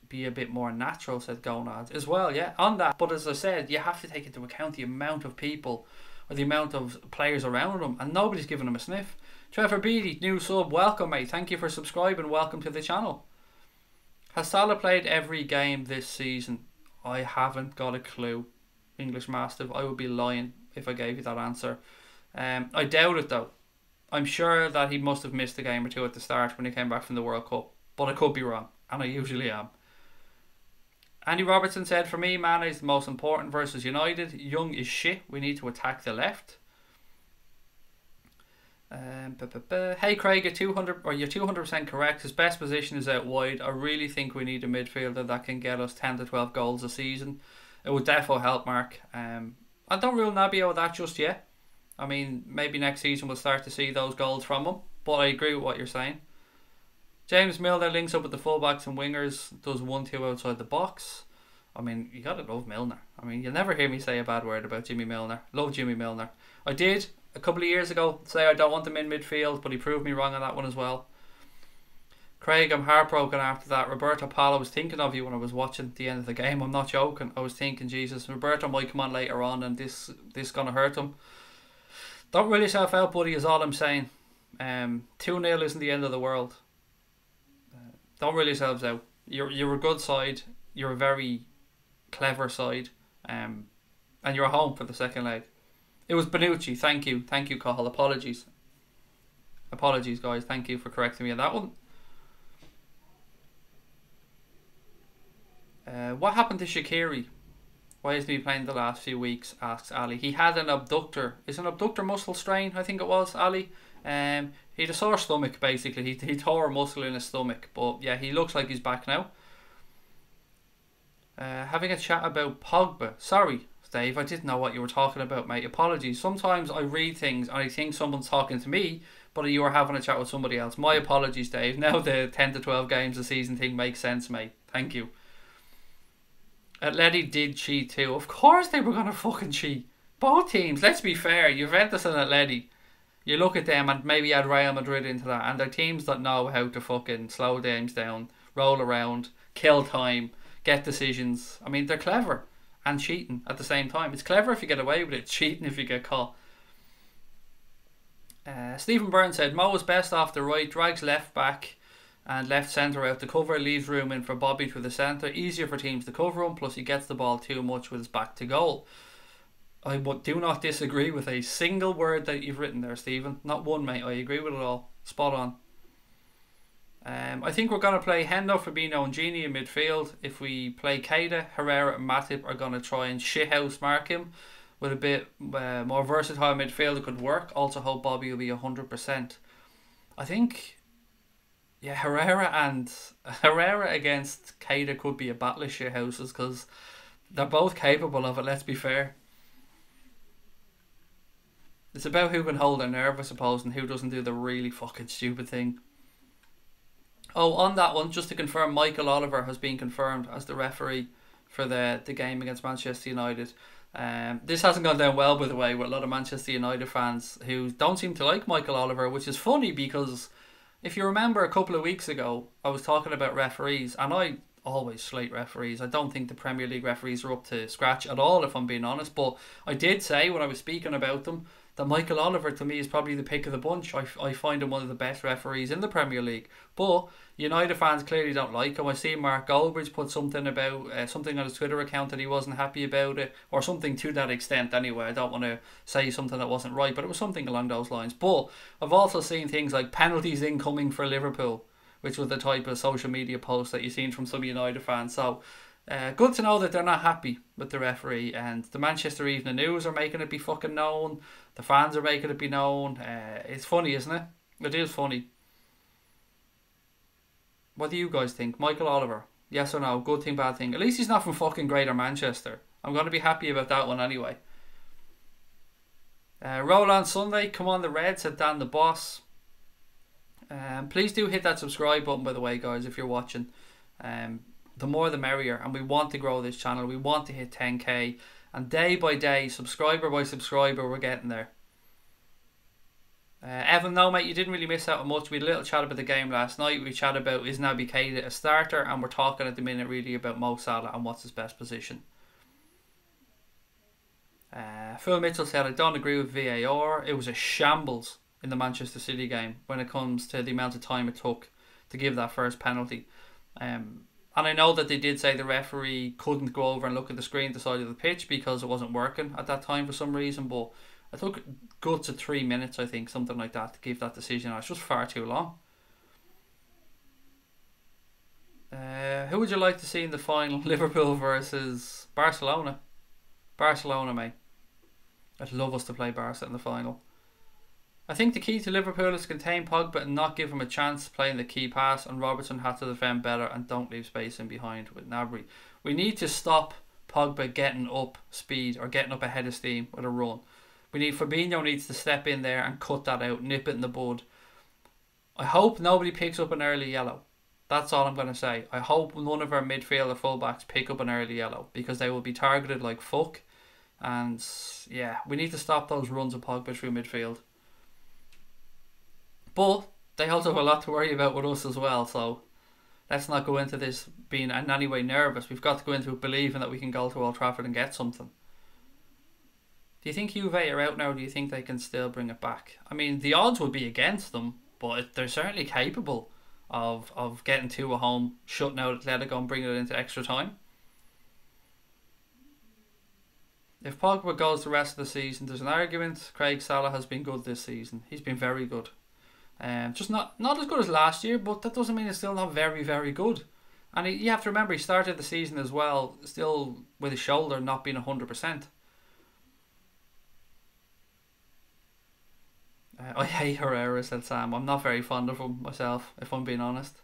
be a bit more natural, said Gonad. As well, yeah, on that. But as I said, you have to take into account the amount of people or the amount of players around him, and nobody's giving him a sniff. Trevor Beattie, new sub, welcome, mate. Thank you for subscribing. Welcome to the channel. Has Salah played every game this season? I haven't got a clue, English Mastiff. I would be lying if I gave you that answer. I doubt it though. I'm sure that he must have missed a game or two at the start when he came back from the World Cup, but I could be wrong, and I usually am. Andy Robertson said, for me, Mane is the most important versus United. Young is shit. We need to attack the left. Hey Craig, you're 200% correct. His best position is out wide. I really think we need a midfielder that can get us 10 to 12 goals a season. It would definitely help, Mark. I don't rule Naby out of that just yet. I mean, maybe next season we'll start to see those goals from him, but I agree with what you're saying. James Milner links up with the fullbacks and wingers, does 1-2 outside the box. I mean, you gotta love Milner. I mean, you'll never hear me say a bad word about Jimmy Milner. Love Jimmy Milner. I did a couple of years ago say I don't want him in midfield, but he proved me wrong on that one as well. Craig, I'm heartbroken after that. Roberto Pal, I was thinking of you when I was watching the end of the game. I'm not joking. I was thinking, Jesus, Roberto might come on later on and this gonna hurt him. Don't rule yourself out, buddy, is all I'm saying. 2-0 isn't the end of the world. Don't rule yourselves out. You're a good side. You're a very clever side. And you're home for the second leg. It was Bonucci. Thank you, Cahill. Apologies. Apologies, guys. Thank you for correcting me on that one. What happened to Shaqiri? Why hasn't he been playing the last few weeks? Asks Ali. He had an abductor. Is an abductor muscle strain? I think it was, Ali. He had a sore stomach, basically. He tore a muscle in his stomach. But yeah, he looks like he's back now. Having a chat about Pogba. Sorry, Dave, I didn't know what you were talking about, mate. Apologies. Sometimes I read things and I think someone's talking to me, but you are having a chat with somebody else. My apologies, Dave. Now the 10 to 12 games a season thing makes sense, mate. Thank you. Atleti did cheat too. Of course they were going to fucking cheat. Both teams, let's be fair. Juventus and Atleti. You look at them and maybe add Real Madrid into that, and they're teams that know how to fucking slow games down, roll around, kill time, get decisions. I mean, they're clever and cheating at the same time. It's clever if you get away with it. It's cheating if you get caught. Stephen Byrne said Mo was best off the right, drags left back and left centre out to cover, leaves room in for Bobby through the centre. Easier for teams to cover him, plus he gets the ball too much with his back to goal. I do not disagree with a single word that you've written there, Stephen. Not one, mate. I agree with it all. Spot on. I think we're going to play Hendo, Fabinho and Gini in midfield. If we play Keita, Herrera and Matip are going to try and shithouse mark him. With a bit more versatile midfield, it could work. Also hope Bobby will be 100%. I think, yeah, Herrera against Keita could be a battle of shithouses because they're both capable of it, let's be fair. It's about who can hold their nerve, I suppose, and who doesn't do the really fucking stupid thing. Oh, on that one, just to confirm, Michael Oliver has been confirmed as the referee for the game against Manchester United. This hasn't gone down well, by the way, with a lot of Manchester United fans who don't seem to like Michael Oliver, which is funny because if you remember a couple of weeks ago, I was talking about referees, and I always slate referees. I don't think the Premier League referees are up to scratch at all, if I'm being honest, but I did say when I was speaking about them that Michael Oliver to me is probably the pick of the bunch. I find him one of the best referees in the Premier League, but United fans clearly don't like him. I see Mark Goldbridge put something about something on his Twitter account that he wasn't happy about it, or something to that extent anyway. I don't want to say something that wasn't right, but it was something along those lines. But I've also seen things like penalties incoming for Liverpool, which was the type of social media post that you've seen from some United fans. So good to know that they're not happy with the referee, and the Manchester Evening News are making it be fucking known. The fans are making it be known. It's funny, isn't it? It is funny. What do you guys think? Michael Oliver, yes or no? Good thing, bad thing? At least he's not from fucking Greater Manchester. I'm going to be happy about that one anyway. Roll on Sunday. Come on the Red, said Dan the Boss. Please do hit that subscribe button, by the way, guys, if you're watching. The more the merrier, and we want to grow this channel. We want to hit 10k, and day by day, subscriber by subscriber, we're getting there. Evan, no mate, you didn't really miss out on much. We had a little chat about the game last night. We chatted about is Naby Keita a starter, and we're talking at the minute really about Mo Salah and what's his best position. Phil Mitchell said, I don't agree with VAR. It was a shambles in the Manchester City game when it comes to the amount of time it took to give that first penalty. And I know that they did say the referee couldn't go over and look at the screen at the side of the pitch because it wasn't working at that time for some reason, but it took guts of 3 minutes, I think, something like that, to give that decision. It's just far too long. Who would you like to see in the final? Liverpool versus Barcelona. Barcelona, mate. I'd love us to play Barca in the final. I think the key to Liverpool is to contain Pogba and not give him a chance playing the key pass, and Robertson had to defend better and don't leave space in behind with Gnabry. We need to stop Pogba getting up speed or getting up ahead of steam with a run. Fabinho needs to step in there and cut that out, nip it in the bud. I hope nobody picks up an early yellow. That's all I'm going to say. I hope none of our midfield or fullbacks pick up an early yellow because they will be targeted like fuck. And yeah, we need to stop those runs of Pogba through midfield. But they also have a lot to worry about with us as well, so let's not go into this being in any way nervous. We've got to go into it believing that we can go to Old Trafford and get something. Do you think Juve are out now, or do you think they can still bring it back? I mean, the odds would be against them, but they're certainly capable of getting two at home, shutting out Atletico and bringing it into extra time. If Pogba goes the rest of the season, there's an argument. Craig Salah has been good this season. He's been very good. Just not as good as last year, but that doesn't mean it's still not very, very good. And you have to remember, he started the season as well, still with his shoulder not being 100%. I hate Herrera, said Sam. I'm not very fond of him myself, if I'm being honest.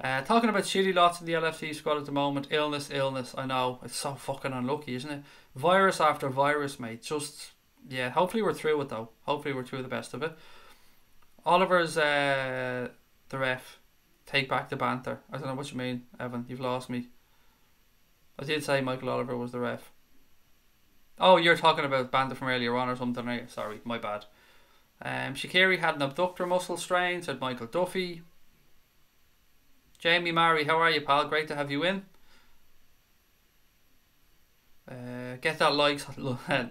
Talking about shitty lots in the LFC squad at the moment. Illness. I know. It's so fucking unlucky, isn't it? Virus after virus, mate. Just, yeah, hopefully we're through it, though. Hopefully we're through the best of it. Oliver's the ref. Take back the banter. I don't know what you mean, Evan. You've lost me. I did say Michael Oliver was the ref. Oh, you're talking about banter from earlier on or something, are you? Sorry, my bad. Shaqiri had an abductor muscle strain, said Michael Duffy. Jamie Murray, how are you, pal? Great to have you in. Get that likes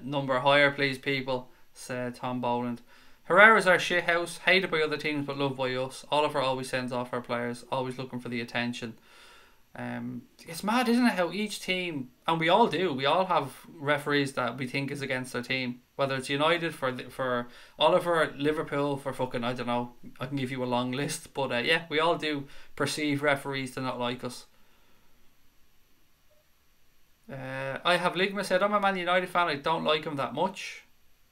number higher, please, people, said Tom Boland. Herrera's our shithouse, hated by other teams but loved by us. Oliver always sends off our players, always looking for the attention. It's mad, isn't it, how each team, and we all do, we all have referees that we think is against our team. Whether it's United for Oliver, Liverpool for fucking, I don't know, I can give you a long list. But yeah, we all do perceive referees to not like us. I have Ligma said, I'm a Man United fan, I don't like him that much.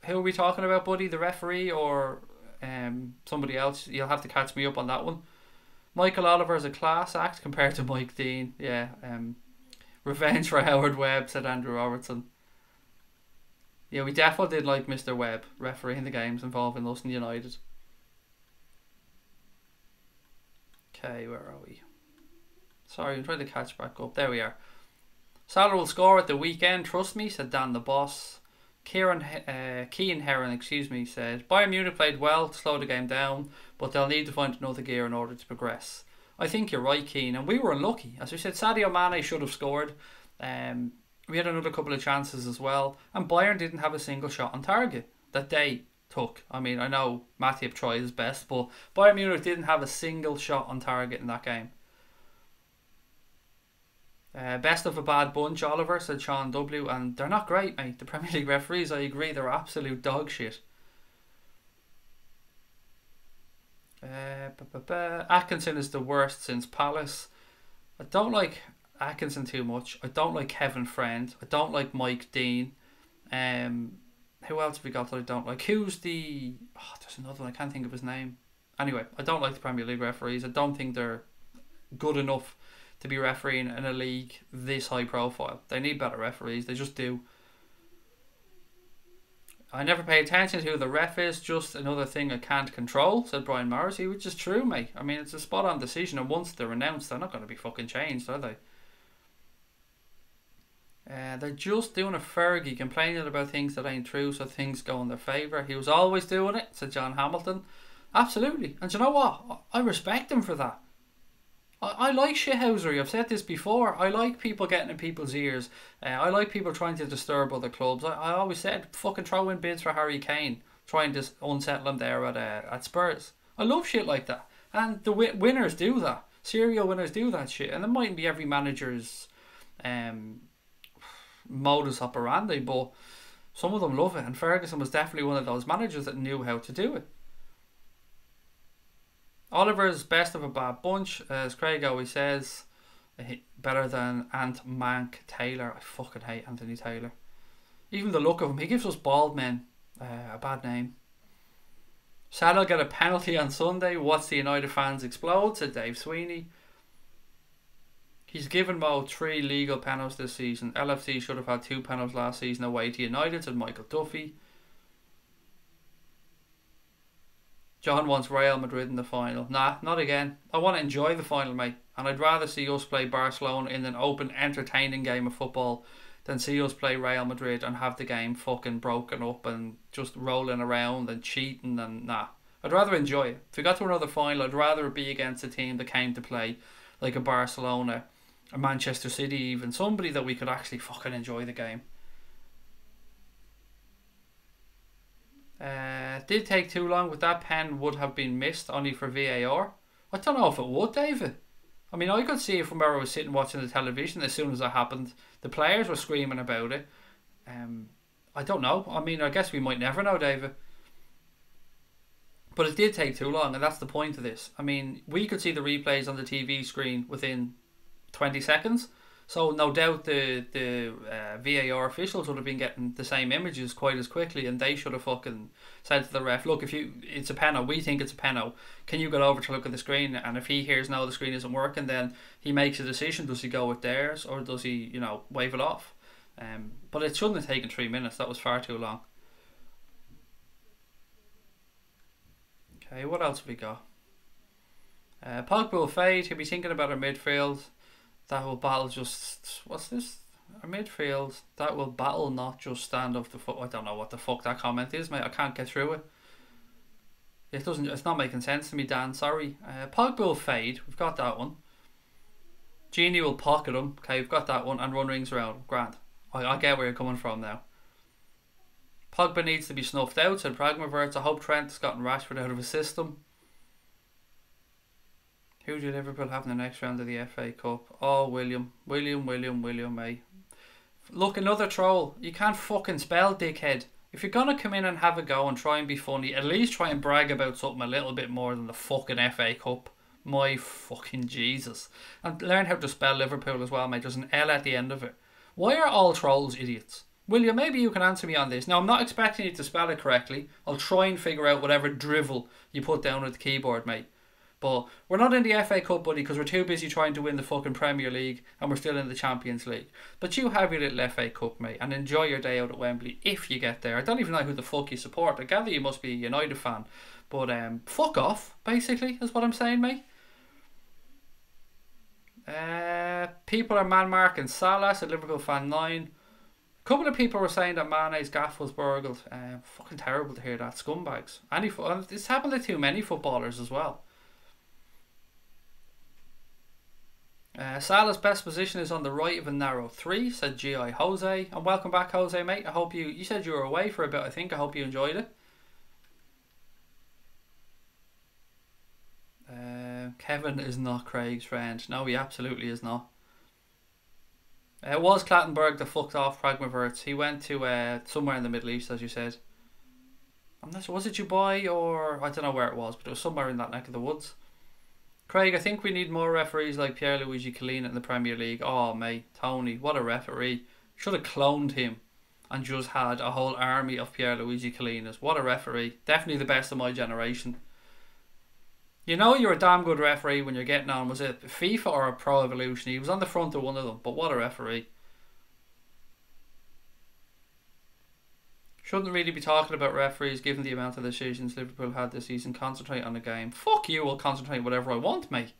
Who are we talking about, buddy? The referee or somebody else? You'll have to catch me up on that one. Michael Oliver is a class act compared to Mike Dean. Yeah. Revenge for Howard Webb, said Andrew Robertson. Yeah, we definitely did like Mr. Webb refereeing the games involving us and United. Okay, where are we? Sorry, I'm trying to catch back up. There we are. Salah will score at the weekend, trust me, said Dan the boss. Cian Heron, said Bayern Munich played well to slow the game down, but they'll need to find another gear in order to progress. I think you're right, Keane, and we were unlucky. As we said, Sadio Mane should have scored. We had another couple of chances as well, and Bayern didn't have a single shot on target that they took. I mean, I know Matip tried his best, but Bayern Munich didn't have a single shot on target in that game. Best of a bad bunch, Oliver, said Sean W. And they're not great, mate. The Premier League referees, I agree, they're absolute dog shit. Atkinson is the worst since Palace. I don't like Atkinson too much. I don't like Kevin Friend. I don't like Mike Dean. Who else have we got that I don't like? Who's the... Oh, there's another one. I can't think of his name. Anyway, I don't like the Premier League referees. I don't think they're good enough to be refereeing in a league this high profile. They need better referees. They just do. I never pay attention to who the ref is. Just another thing I can't control, said Brian Morrissey, which is true, mate. I mean, it's a spot on decision, and once they're announced, they're not going to be fucking changed, are they? They're just doing a Fergie, complaining about things that ain't true, so things go in their favour. He was always doing it, said John Hamilton. Absolutely. And you know what? I respect him for that. I like shithousery. I've said this before. I like people getting in people's ears. I like people trying to disturb other clubs. I always said, fucking throw in bids for Harry Kane, trying to unsettle him there at Spurs. I love shit like that. And the winners do that. Serial winners do that shit. And it mightn't be every manager's modus operandi, but some of them love it. And Ferguson was definitely one of those managers that knew how to do it. Oliver's best of a bad bunch, as Craig always says, better than Ant Mank Taylor. I fucking hate Anthony Taylor. Even the look of him, he gives us bald men a bad name. Salah get a penalty on Sunday. Watch the United fans explode, said Dave Sweeney. He's given Mo 3 legal penalties this season. LFC should have had 2 penalties last season away to United, said Michael Duffy. John wants Real Madrid in the final. Nah, not again. I want to enjoy the final, mate. And I'd rather see us play Barcelona in an open, entertaining game of football than see us play Real Madrid and have the game fucking broken up and just rolling around and cheating and nah. I'd rather enjoy it. If we got to another final, I'd rather it be against a team that came to play, like a Barcelona, a Manchester City even. Somebody that we could actually fucking enjoy the game. Did take too long, but that pen would have been missed only for VAR. I don't know if it would, David. I mean, I could see it from where I was sitting watching the television as soon as it happened. The players were screaming about it. I don't know. I mean, I guess we might never know, David. But it did take too long, and that's the point of this. I mean, we could see the replays on the TV screen within 20 seconds. So no doubt the VAR officials would have been getting the same images quite as quickly, and they should have fucking said to the ref, look, it's a penalty, we think it's a penalty, can you get over to look at the screen? And if he hears no, the screen isn't working, then he makes a decision. Does he go with theirs, or does he, you know, wave it off? But it shouldn't have taken 3 minutes. That was far too long. Okay, what else have we got? Pogba will fade. He'll be thinking about our midfield. That will battle just... What's this? Our midfield. That will battle, not just stand off the foot. I don't know what the fuck that comment is, mate. I can't get through it. It's not making sense to me, Dan. Sorry. Pogba will fade. We've got that one. Genie will pocket him. Okay, we've got that one. And run rings around. Grand. I get where you're coming from now. Pogba needs to be snuffed out, said Pragmaverts. I hope Trent has gotten Rashford out of his system. Who did Liverpool have in the next round of the FA Cup? Oh, William, mate. Look, another troll. You can't fucking spell, dickhead. If you're going to come in and have a go and try and be funny, at least try and brag about something a little bit more than the fucking FA Cup. My fucking Jesus. And learn how to spell Liverpool as well, mate. There's an L at the end of it. Why are all trolls idiots? William, maybe you can answer me on this. Now, I'm not expecting you to spell it correctly. I'll try and figure out whatever drivel you put down at the keyboard, mate. But we're not in the FA Cup, buddy, because we're too busy trying to win the fucking Premier League, and we're still in the Champions League. But you have your little FA Cup, mate, and enjoy your day out at Wembley if you get there. I don't even know who the fuck you support. I gather you must be a United fan. But fuck off, basically, is what I'm saying, mate. People are man-marking Salah, said Liverpool fan 9. A couple of people were saying that Mane's gaff was burgled. Fucking terrible to hear that. Scumbags. It's happened to too many footballers as well. Salah's best position is on the right of a narrow 3, said G.I. Jose. And welcome back, Jose, mate. I hope you said you were away for a bit, I think. I hope you enjoyed it. Kevin is not Craig's friend. No, he absolutely is not. It was Clattenburg that fucked off Pragmaverts. He went to somewhere in the Middle East, as you said. I'm not sure, was it Dubai or... I don't know where it was, but it was somewhere in that neck of the woods. Craig, I think we need more referees like Pierluigi Collina in the Premier League. Oh, mate, Tony, what a referee. Should have cloned him and just had a whole army of Pierluigi Collinas. What a referee. Definitely the best of my generation. You know you're a damn good referee when you're getting on. Was it FIFA or a Pro Evolution? He was on the front of one of them, but what a referee. Shouldn't really be talking about referees given the amount of decisions Liverpool had this season. Concentrate on the game. Fuck you, I'll concentrate whatever I want, mate.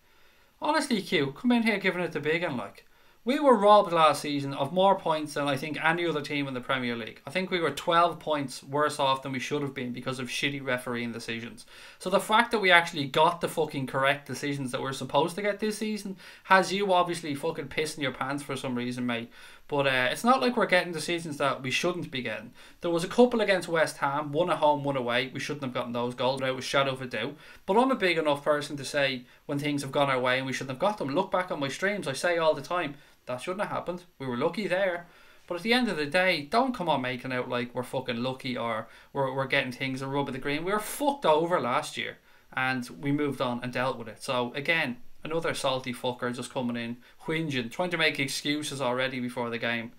Honestly, Q, come in here giving it the big one, like. We were robbed last season of more points than I think any other team in the Premier League. I think we were 12 points worse off than we should have been because of shitty refereeing decisions. So the fact that we actually got the fucking correct decisions that we're supposed to get this season has you obviously fucking pissing your pants for some reason, mate. But it's not like we're getting decisions that we shouldn't be getting. There was a couple against West Ham, one at home, one away. We shouldn't have gotten those goals out with shadow of a doubt. But I'm a big enough person to say when things have gone our way and we shouldn't have got them. Look back on my streams, I say all the time, that shouldn't have happened. We were lucky there. But at the end of the day, don't come on making out like we're fucking lucky or we're getting things a rub of the green. We were fucked over last year and we moved on and dealt with it. So again, another salty fucker just coming in, whinging, trying to make excuses already before the game.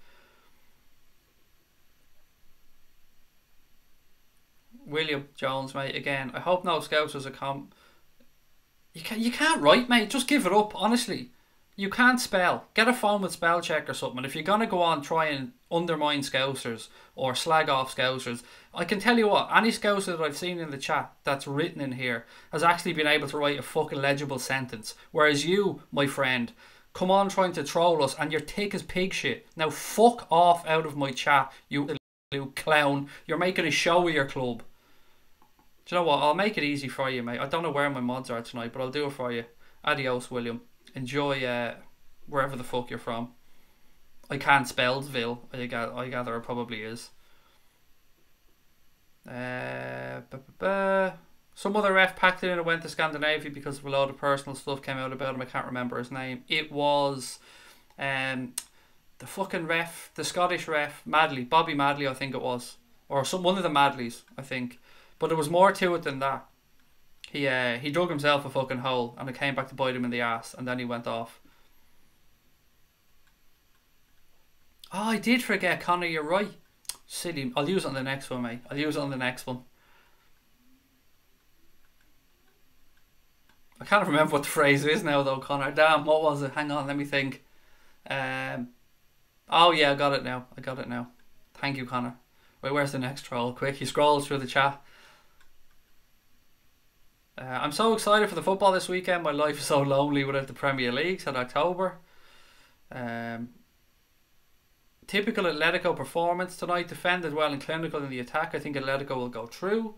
William Jones, mate, again, I hope no Scousers are You can't write, mate. Just give it up, honestly. You can't spell. Get a phone with spell check or something. If you're going to go on try and undermine Scousers or slag off Scousers, I can tell you what, any Scouser that I've seen in the chat that's written in here has actually been able to write a fucking legible sentence. Whereas you, my friend, come on trying to troll us and you're thick as pig shit. Now fuck off out of my chat, you clown. You're making a show of your club. Do you know what? I'll make it easy for you, mate. I don't know where my mods are tonight, but I'll do it for you. Adios, William. Enjoy wherever the fuck you're from. I can't spellsville. I gather it probably is. Some other ref packed it in and went to Scandinavia because of a lot of personal stuff came out about him. I can't remember his name. It was the fucking ref, the Scottish ref, Madley, Bobby Madley, I think it was, or one of the Madleys, I think. But there was more to it than that. He dug himself a fucking hole and it came back to bite him in the ass, and then he went off. Oh, I did forget, Connor, you're right. Silly. I'll use it on the next one, mate. I'll use it on the next one. I can't remember what the phrase is now though, Connor. Damn, what was it? Hang on, let me think. Oh yeah, I got it now. Thank you, Connor. Wait, where's the next troll? Quick, he scrolls through the chat. I'm so excited for the football this weekend. My life is so lonely without the Premier League, said October. Typical Atletico performance tonight. Defended well and clinical in the attack. I think Atletico will go through.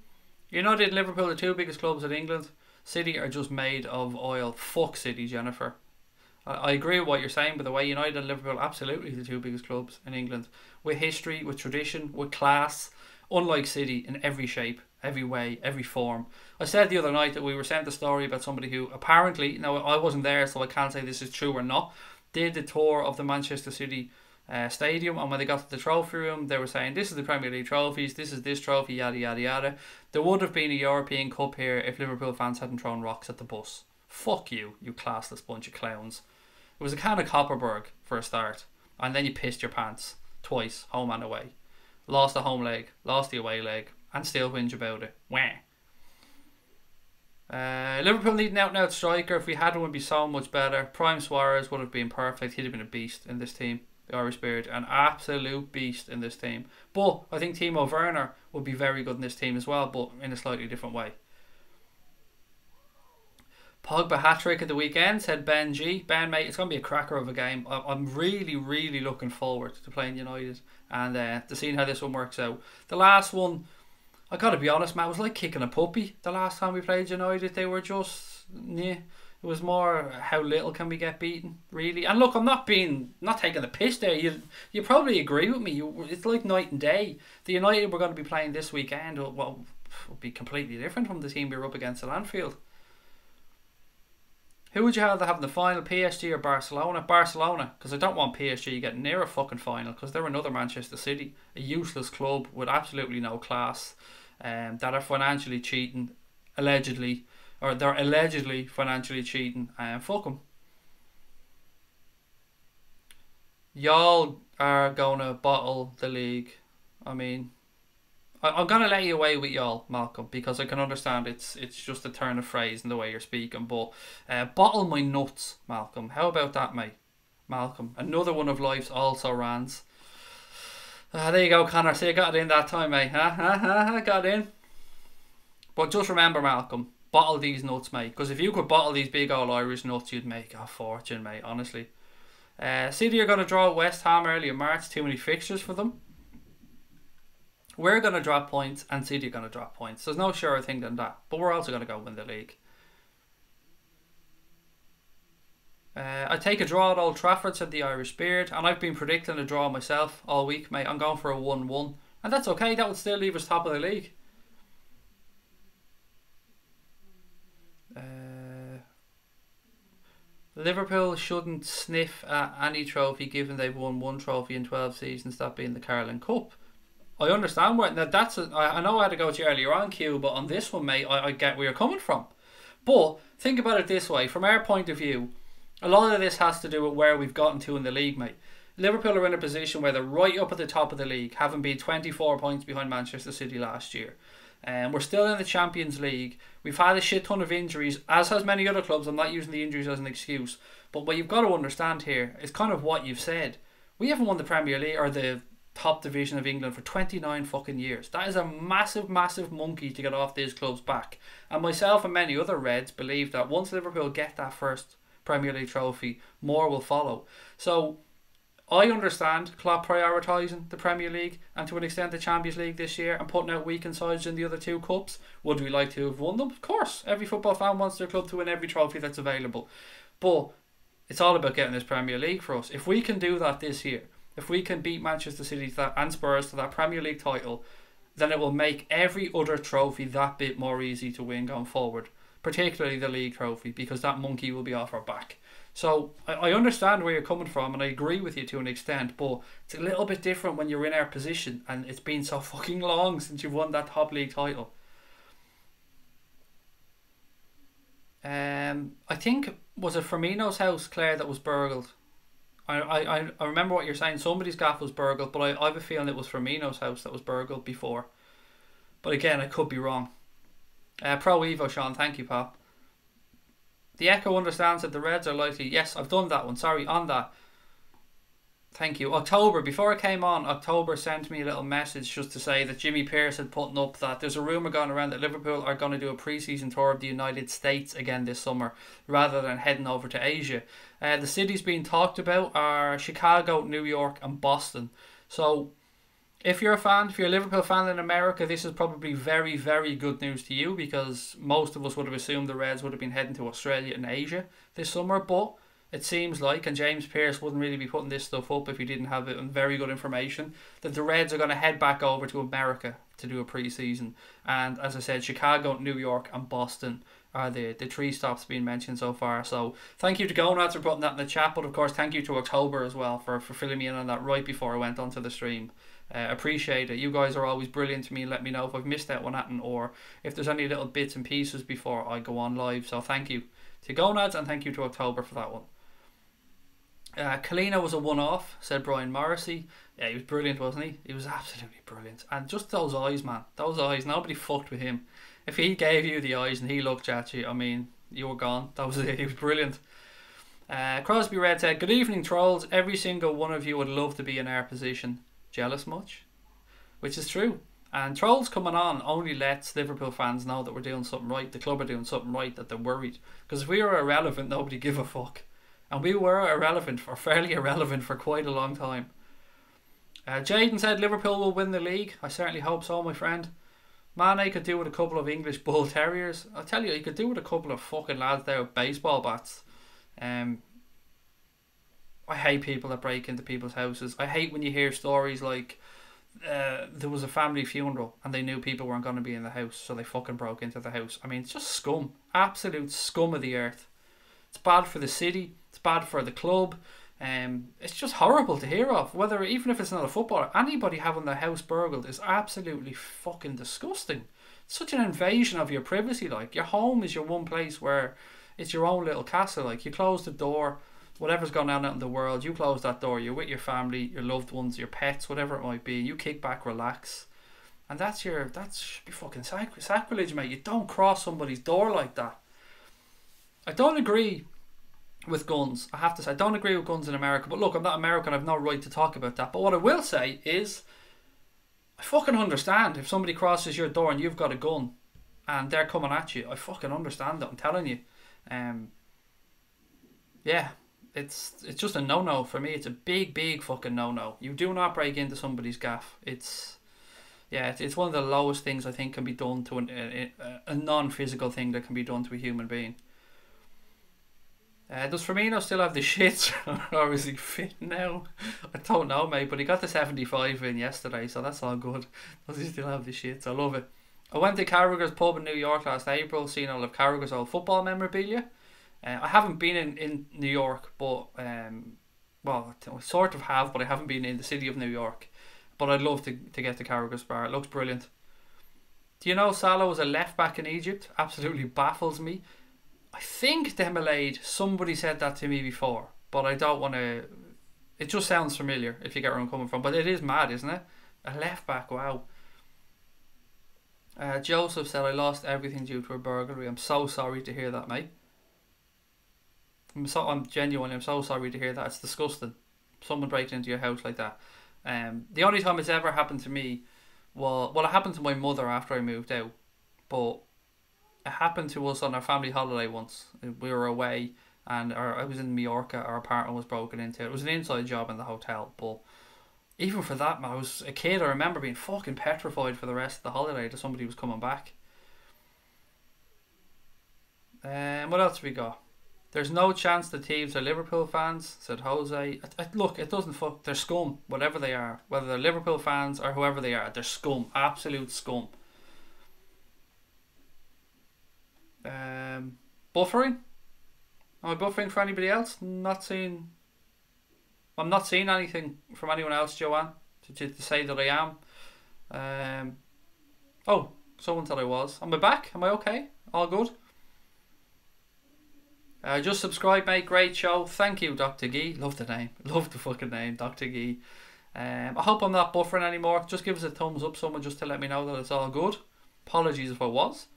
United and Liverpool, the two biggest clubs in England. City are just made of oil. Fuck City, Jennifer. I agree with what you're saying, by the way. United and Liverpool, absolutely the two biggest clubs in England. With history, with tradition, with class. Unlike City in every shape, every way, every form. I said the other night that we were sent a story about somebody who apparently, now I wasn't there so I can't say this is true or not, did the tour of the Manchester City stadium, and when they got to the trophy room they were saying this is the Premier League trophies, this is this trophy, yada yada yada. There would have been a European Cup here if Liverpool fans hadn't thrown rocks at the bus. Fuck you, you classless bunch of clowns. It was a can of Copperberg for a start, and then you pissed your pants twice, home and away. Lost the home leg, lost the away leg, and still whinge about it. Wah. Liverpool need an out-and-out striker. If we had one, would be so much better. Prime Suarez would have been perfect. He'd have been a beast in this team. The Irish Beard, an absolute beast in this team. But I think Timo Werner would be very good in this team as well, but in a slightly different way. Pogba hat-trick at the weekend, said Ben G. Ben, mate, it's going to be a cracker of a game. I'm really, really looking forward to playing United and to seeing how this one works out. The last one, I got to be honest, man, it was like kicking a puppy. The last time we played United, they were just, yeah. It was more how little can we get beaten, really. And look, I'm not taking the piss there. You probably agree with me. It's like night and day. The United we're going to be playing this weekend will be completely different from the team we were up against at Anfield. Who would you rather have in the final, PSG or Barcelona? Barcelona, because I don't want PSG getting near a fucking final, because they're another Manchester City, a useless club with absolutely no class, that are financially cheating, allegedly. Or they're allegedly financially cheating, and fuck them. Y'all are going to bottle the league. I mean, I'm going to let you away with y'all, Malcolm, because I can understand it's just a turn of phrase in the way you're speaking. But bottle my nuts, Malcolm. How about that, mate? Malcolm, another one of life's also rans. There you go, Connor. See, I got it in that time, mate. I got it in. But just remember, Malcolm, bottle these nuts, mate, because if you could bottle these big old Irish nuts, you'd make a fortune, mate, honestly. City are going to draw West Ham early in March. Too many fixtures for them. We're going to drop points and City are going to drop points. There's no surer thing than that, but we're also going to go win the league. I take a draw at Old Trafford, said the Irish Beard, and I've been predicting a draw myself all week, mate. I'm going for a 1-1, and that's okay. That would still leave us top of the league. Liverpool shouldn't sniff at any trophy given they've won one trophy in 12 seasons, that being the Carling Cup. I understand where I know I had to go to you earlier on, Q, but on this one, mate, I get where you're coming from. But think about it this way, from our point of view, a lot of this has to do with where we've gotten to in the league, mate. Liverpool are in a position where they're right up at the top of the league, having been 24 points behind Manchester City last year. We're still in the Champions League. We've had a shit ton of injuries, as has many other clubs. I'm not using the injuries as an excuse. But what you've got to understand here is kind of what you've said. We haven't won the Premier League or the top division of England for 29 fucking years. That is a massive, massive monkey to get off these clubs' back. And myself and many other Reds believe that once Liverpool get that first Premier League trophy, more will follow. So I understand Klopp prioritising the Premier League and to an extent the Champions League this year and putting out weakened sides in the other two cups. Would we like to have won them? Of course. Every football fan wants their club to win every trophy that's available. But it's all about getting this Premier League for us. If we can do that this year, if we can beat Manchester City and Spurs to that Premier League title, then it will make every other trophy that bit more easy to win going forward. Particularly the league trophy, because that monkey will be off our back. So I understand where you're coming from and I agree with you to an extent, but it's a little bit different when you're in our position and it's been so fucking long since you've won that top league title. I think, was it Firmino's house, Claire, that was burgled? I remember what you're saying. Somebody's gaff was burgled, but I have a feeling it was Firmino's house that was burgled before. But again, I could be wrong. Pro Evo, Sean, thank you, pal. The Echo understands that the Reds are likely. Yes, I've done that one. Sorry, on that. Thank you. October, before I came on, October sent me a little message just to say that Jimmy Pearce had put up that there's a rumour going around that Liverpool are going to do a pre-season tour of the United States again this summer rather than heading over to Asia. The cities being talked about are Chicago, New York and Boston. So if you're a Liverpool fan in America, this is probably very, very good news to you, because most of us would have assumed the Reds would have been heading to Australia and Asia this summer, but it seems like, and James Pearce wouldn't really be putting this stuff up if he didn't have it, and very good information, that the Reds are going to head back over to America to do a pre-season. And as I said, Chicago, New York and Boston are the three stops being mentioned so far. So thank you to Gonads for putting that in the chat, but of course thank you to October as well for filling me in on that right before I went onto the stream. Appreciate it. You guys are always brilliant to me. Let me know if I've missed out on anything, or if there's any little bits and pieces before I go on live. So thank you to Gonads and thank you to October for that one. Kalina was a one-off, said Brian Morrissey. Yeah, he was brilliant, wasn't he? He was absolutely brilliant. And just those eyes, man. Those eyes, nobody fucked with him. If he gave you the eyes and he looked at you, I mean, you were gone. That was it. He was brilliant. Crosby Red said, good evening, trolls. Every single one of you would love to be in our position. Jealous much? Which is true. And trolls coming on only lets Liverpool fans know that we're doing something right. The club are doing something right, that they're worried. Because if we were irrelevant, nobody give a fuck. And we were irrelevant, or fairly irrelevant, for quite a long time. Jaden said Liverpool will win the league. I certainly hope so, my friend. Mane could do with a couple of English Bull Terriers. I'll tell you, he could do with a couple of fucking lads there with baseball bats. I hate people that break into people's houses. I hate when you hear stories like there was a family funeral and they knew people weren't going to be in the house, so they fucking broke into the house. I mean, it's just scum. Absolute scum of the earth. It's bad for the city. It's bad for the club. It's just horrible to hear of. Whether, even if it's not a footballer, anybody having their house burgled is absolutely fucking disgusting. It's such an invasion of your privacy. Like, your home is your one place where it's your own little castle. Like, you close the door, whatever's going on out in the world, you close that door. You're with your family, your loved ones, your pets, whatever it might be. You kick back, relax, and that should be fucking sacrilege, mate. You don't cross somebody's door like that. I don't agree with guns. I have to say, I don't agree with guns in America. But look, I'm not American. I have no right to talk about that. But what I will say is, I fucking understand if somebody crosses your door and you've got a gun and they're coming at you. I fucking understand that. I'm telling you. Yeah, it's just a no-no for me. It's a big fucking no-no. You do not break into somebody's gaff. It's one of the lowest things I think can be done to a non-physical thing that can be done to a human being. Does Firmino still have the shits, or is he fit now? I don't know, mate, but he got the 75 in yesterday, so that's all good. Does he still have the shits? I love it. I went to Carragher's pub in New York last April, seeing all of Carragher's old football memorabilia. I haven't been in New York, but well, I sort of have, but I haven't been in the city of New York. But I'd love to get to Carragher's bar. It looks brilliant. Do you know Salah was a left back in Egypt? Absolutely baffles me. I think Demelade, somebody said that to me before, but I don't want to. It just sounds familiar, if you get where I'm coming from. But it is mad, isn't it? A left back, wow. Joseph said, I lost everything due to a burglary. I'm so sorry to hear that, mate. I'm genuine. I'm so sorry to hear that. It's disgusting. Someone breaking into your house like that. The only time it's ever happened to me, well, it happened to my mother after I moved out, but it happened to us on our family holiday once. We were away, and I was in Mallorca. Our apartment was broken into. It was an inside job in the hotel, but even for that, man, I was a kid. I remember being fucking petrified for the rest of the holiday that somebody was coming back. What else have we got? There's no chance the thieves are Liverpool fans, said Jose. Look, it doesn't fuck. They're scum, whatever they are. Whether they're Liverpool fans or whoever they are, they're scum. Absolute scum. Buffering? Am I buffering for anybody else? I'm not seeing anything from anyone else, Joanne, to say that I am. Oh, someone said I was. Am I back? Am I okay? All good? Just subscribe, mate. Great show. Thank you, Dr. Gee. Love the name. Love the fucking name, Dr. Gee. I hope I'm not buffering anymore. Just give us a thumbs up, someone, just to let me know that it's all good. Apologies if I was.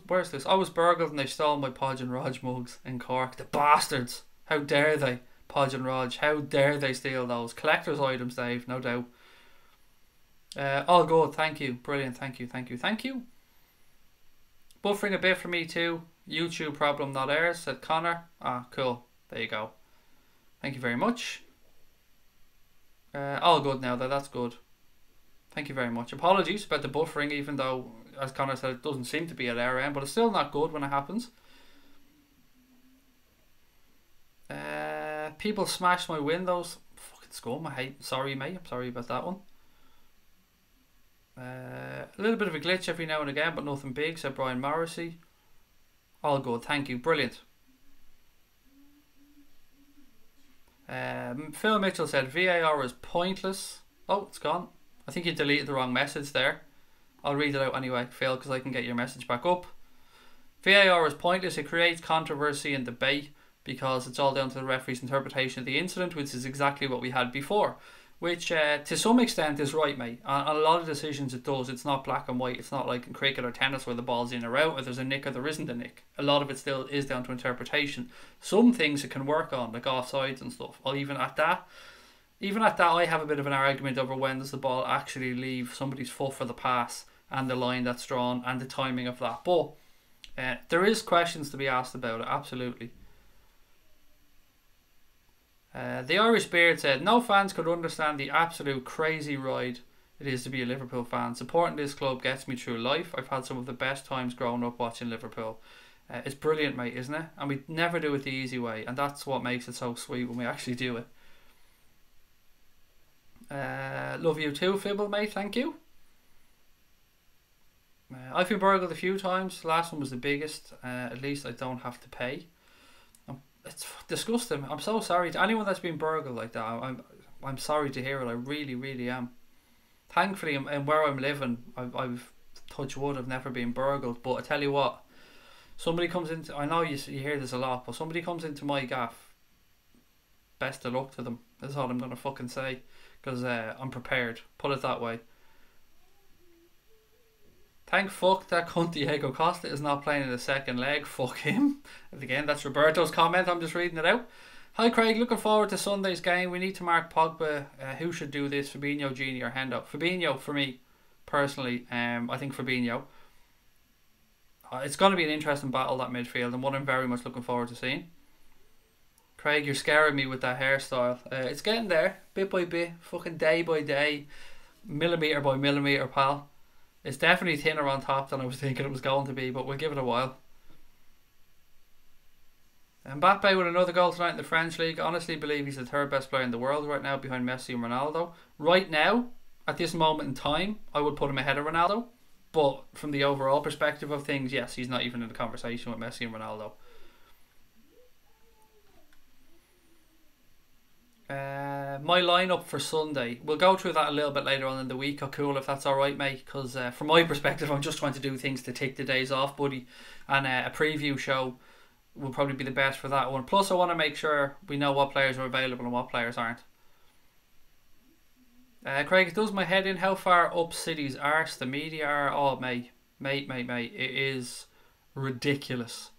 Where's this? I was burgled and they stole my Podge and Rog mugs in Cork. The bastards! How dare they? Podge and Rog. How dare they steal those? Collector's items, Dave, no doubt. All good, thank you. Brilliant, thank you, thank you, thank you. Buffering a bit for me too. YouTube problem, not ours, said Connor. Ah, cool. There you go. Thank you very much. All good now though, that's good. Thank you very much. Apologies about the buffering, even though, as Connor said, it doesn't seem to be at our end, but it's still not good when it happens. People smashed my windows. Fucking scum, I hate. Sorry, mate. I'm sorry about that one. A little bit of a glitch every now and again, but nothing big, said Brian Morrissey. All good, thank you. Brilliant. Phil Mitchell said VAR is pointless. Oh, it's gone. I think you deleted the wrong message there. I'll read it out anyway, Phil, because I can get your message back up. VAR is pointless. It creates controversy and debate because it's all down to the referee's interpretation of the incident, which is exactly what we had before. Which, to some extent, is right, mate. On a lot of decisions it does. It's not black and white. It's not like in cricket or tennis where the ball's in or out, or there's a nick or there isn't a nick. A lot of it still is down to interpretation. Some things it can work on, like offsides and stuff. Or even at that, I have a bit of an argument over when does the ball actually leave somebody's foot for the pass and the line that's drawn and the timing of that. But there is questions to be asked about it, absolutely. The Irish Beard said, no fans could understand the absolute crazy ride it is to be a Liverpool fan. Supporting this club gets me through life. I've had some of the best times growing up watching Liverpool. It's brilliant, mate, isn't it? And we never do it the easy way, and that's what makes it so sweet when we actually do it. Love you too, Fibble, mate, thank you. I've been burgled a few times. The last one was the biggest. At least I don't have to pay. It's disgusting. I'm so sorry to anyone that's been burgled like that. I'm sorry to hear it. I really, really am. Thankfully, in where I'm living, I've touched wood. I've never been burgled. But I tell you what, somebody comes into. I know you hear this a lot, but somebody comes into my gaff. Best of luck to them. That's all I'm gonna fucking say, because I'm prepared. Put it that way. Thank fuck that cunt Diego Costa is not playing in the second leg. Fuck him. And again, that's Roberto's comment. I'm just reading it out. Hi Craig, looking forward to Sunday's game. We need to mark Pogba. Who should do this? Fabinho, Gini or Hendo? Fabinho for me, personally. I think Fabinho. It's going to be an interesting battle, that midfield, and one I'm very much looking forward to seeing. Craig, you're scaring me with that hairstyle. It's getting there, bit by bit, fucking day by day, millimetre by millimetre, pal. It's definitely thinner on top than I was thinking it was going to be, but we'll give it a while. Mbappe with another goal tonight in the French League. I honestly believe he's the third best player in the world right now, behind Messi and Ronaldo. Right now, at this moment in time, I would put him ahead of Ronaldo. But from the overall perspective of things, yes, he's not even in the conversation with Messi and Ronaldo. My lineup for Sunday, we'll go through that a little bit later on in the week. Cool, if that's alright, mate, because from my perspective, I'm just trying to do things to tick the days off, buddy, and a preview show will probably be the best for that one. Plus I want to make sure we know what players are available and what players aren't. Craig, it does my head in how far up City's arse the media are. Oh mate, it is ridiculous.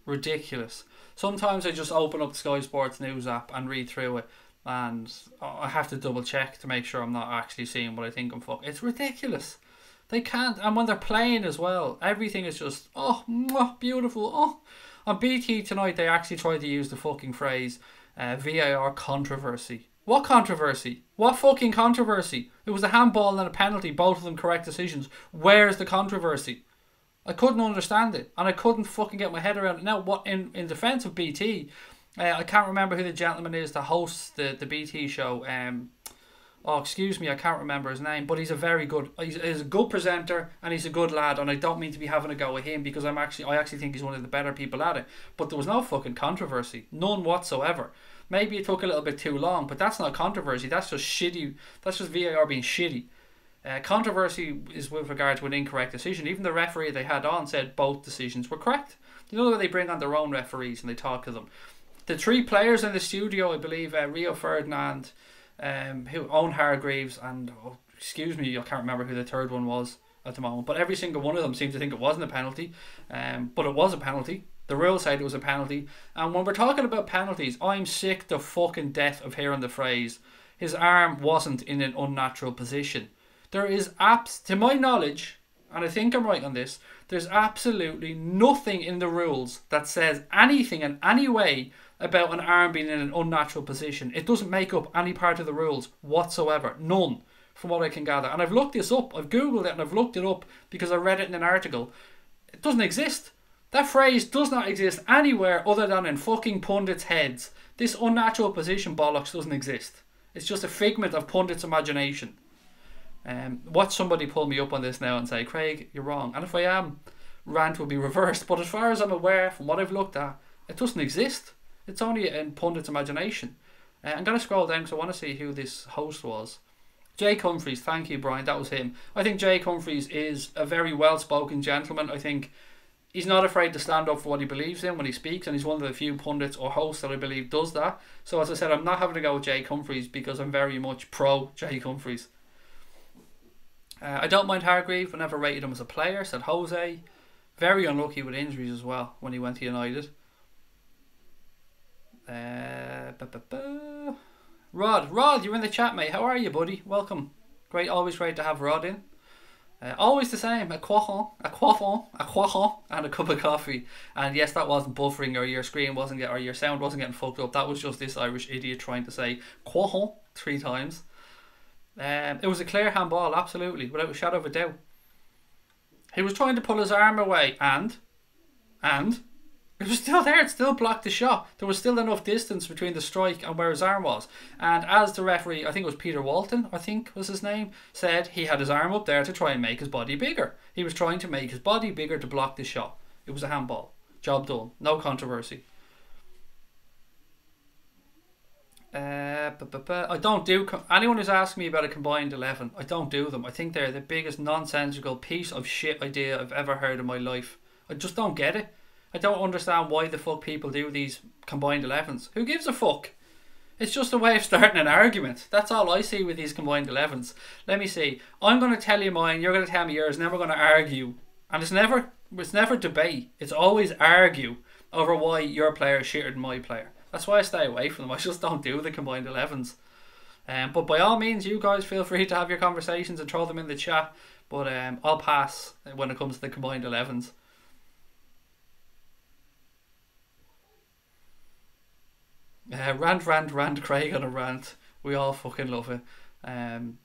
Sometimes I just open up the Sky Sports News app and read through it, and I have to double check to make sure I'm not actually seeing what I think I'm fucking. It's ridiculous. They can't, and when they're playing as well, everything is just, oh, beautiful. Oh, on BT tonight they actually tried to use the fucking phrase VAR controversy. What controversy? What fucking controversy? It was a handball and a penalty, both of them correct decisions. Where's the controversy? I couldn't understand it, and I couldn't fucking get my head around it. Now, what in defence of BT, I can't remember who the gentleman is that hosts the BT show. Oh, excuse me, I can't remember his name, but he's a very good, he's a good presenter, and he's a good lad, and I don't mean to be having a go at him, because I actually think he's one of the better people at it. But there was no fucking controversy, none whatsoever. Maybe it took a little bit too long, but that's not controversy. That's just shitty. That's just VAR being shitty. Controversy is with regard to an incorrect decision. Even the referee they had on said both decisions were correct. You know, they bring on their own referees and they talk to them. The 3 players in the studio, I believe, Rio Ferdinand, who own Hargreaves, and excuse me, I can't remember who the third one was at the moment, but every single one of them seemed to think it wasn't a penalty, but it was a penalty. The rules said it was a penalty. And when we're talking about penalties, I'm sick to fucking death of hearing the phrase, his arm wasn't in an unnatural position. There is to my knowledge, and I think I'm right on this, there's absolutely nothing in the rules that says anything in any way about an arm being in an unnatural position. It doesn't make up any part of the rules whatsoever. None, from what I can gather. And I've looked this up. I've Googled it and I've looked it up because I read it in an article. It doesn't exist. That phrase does not exist anywhere other than in fucking pundits' heads. This unnatural position bollocks doesn't exist. It's just a figment of pundits' imagination. Watch somebody pull me up on this now and say, Craig, you're wrong. And if I am, rant will be reversed. But as far as I'm aware, from what I've looked at, it doesn't exist. It's only in pundits' imagination. I'm going to scroll down because I want to see who this host was. Jake Humphries, thank you, Brian. That was him. I think Jake Humphries is a very well-spoken gentleman. I think he's not afraid to stand up for what he believes in when he speaks, and he's one of the few pundits or hosts that I believe does that. So as I said, I'm not having to go with Jake Humphries because I'm very much pro Jake Humphries. I don't mind Hargreaves. I never rated him as a player, said Jose. Very unlucky with injuries as well when he went to United. Rod, you're in the chat, mate. How are you, buddy? Welcome. Always great to have Rod in. Always the same, a croissant, and a cup of coffee. And yes, that wasn't buffering, or your screen wasn't or your sound wasn't getting fucked up. That was just this Irish idiot trying to say croissant 3 times. It was a clear handball, absolutely, without a shadow of a doubt. He was trying to pull his arm away, and it was still there. It still blocked the shot. There was still enough distance between the strike and where his arm was. And as the referee, I think it was Peter Walton, I think was his name, said, he had his arm up there to try and make his body bigger. He was trying to make his body bigger to block the shot. It was a handball. Job done. No controversy. I don't do anyone who's asked me about a combined 11. I don't do them. I think they're the biggest nonsensical piece of shit idea I've ever heard in my life. I just don't get it. I don't understand why the fuck people do these combined 11s. Who gives a fuck? It's just a way of starting an argument. That's all I see with these combined 11s. Let me see. I'm going to tell you mine. You're going to tell me yours. And then we're going to argue. And it's never debate. It's always argue over why your player is shitter than my player. That's why I stay away from them. I just don't do the combined 11s. But by all means, you guys feel free to have your conversations and throw them in the chat. But I'll pass when it comes to the combined 11s. Rant, Craig on a rant. We all fucking love it. Do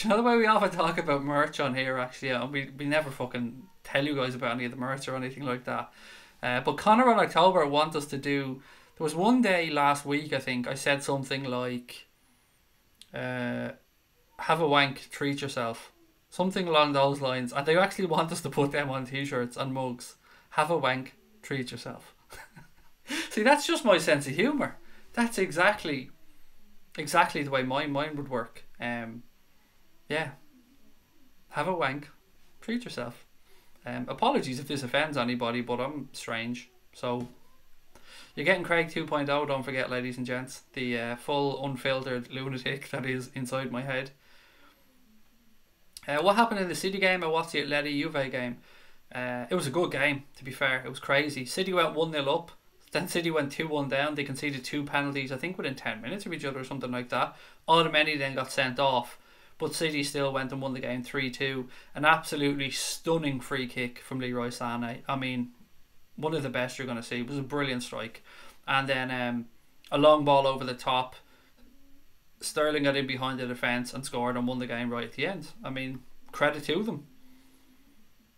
you know the way we often talk about merch on here, actually? Yeah, we never fucking tell you guys about any of the merch or anything like that. But Connor and October want us to do... There was one day last week, I think, I said something like... have a wank, treat yourself. Something along those lines. And they actually want us to put them on t-shirts and mugs. Have a wank, treat yourself. See, that's just my sense of humour. That's exactly the way my mind would work. Yeah. Have a wank. Treat yourself. Apologies if this offends anybody, but I'm strange. So, you're getting Craig 2.0, don't forget, ladies and gents. The full, unfiltered lunatic that is inside my head. What happened in the City game? I watched the Atleti Juve game. It was a good game, to be fair. It was crazy. City went 1-0 up. Then City went 2-1 down. They conceded 2 penalties, I think within 10 minutes of each other or something like that. Otamendi then got sent off. But City still went and won the game 3-2. An absolutely stunning free kick from Leroy Sané. I mean, one of the best you're going to see. It was a brilliant strike. And then a long ball over the top. Sterling got in behind the defence and scored and won the game right at the end. I mean, credit to them.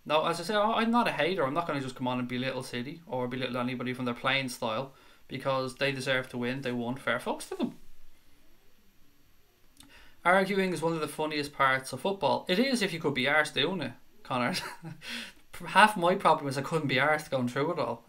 No, as I say, I'm not a hater. I'm not going to just come on and belittle City or belittle anybody from their playing style, because they deserve to win. They won. Fair fucks to them. Arguing is one of the funniest parts of football. It is if you could be arsed doing it, Connor. Half my problem is I couldn't be arsed going through it all.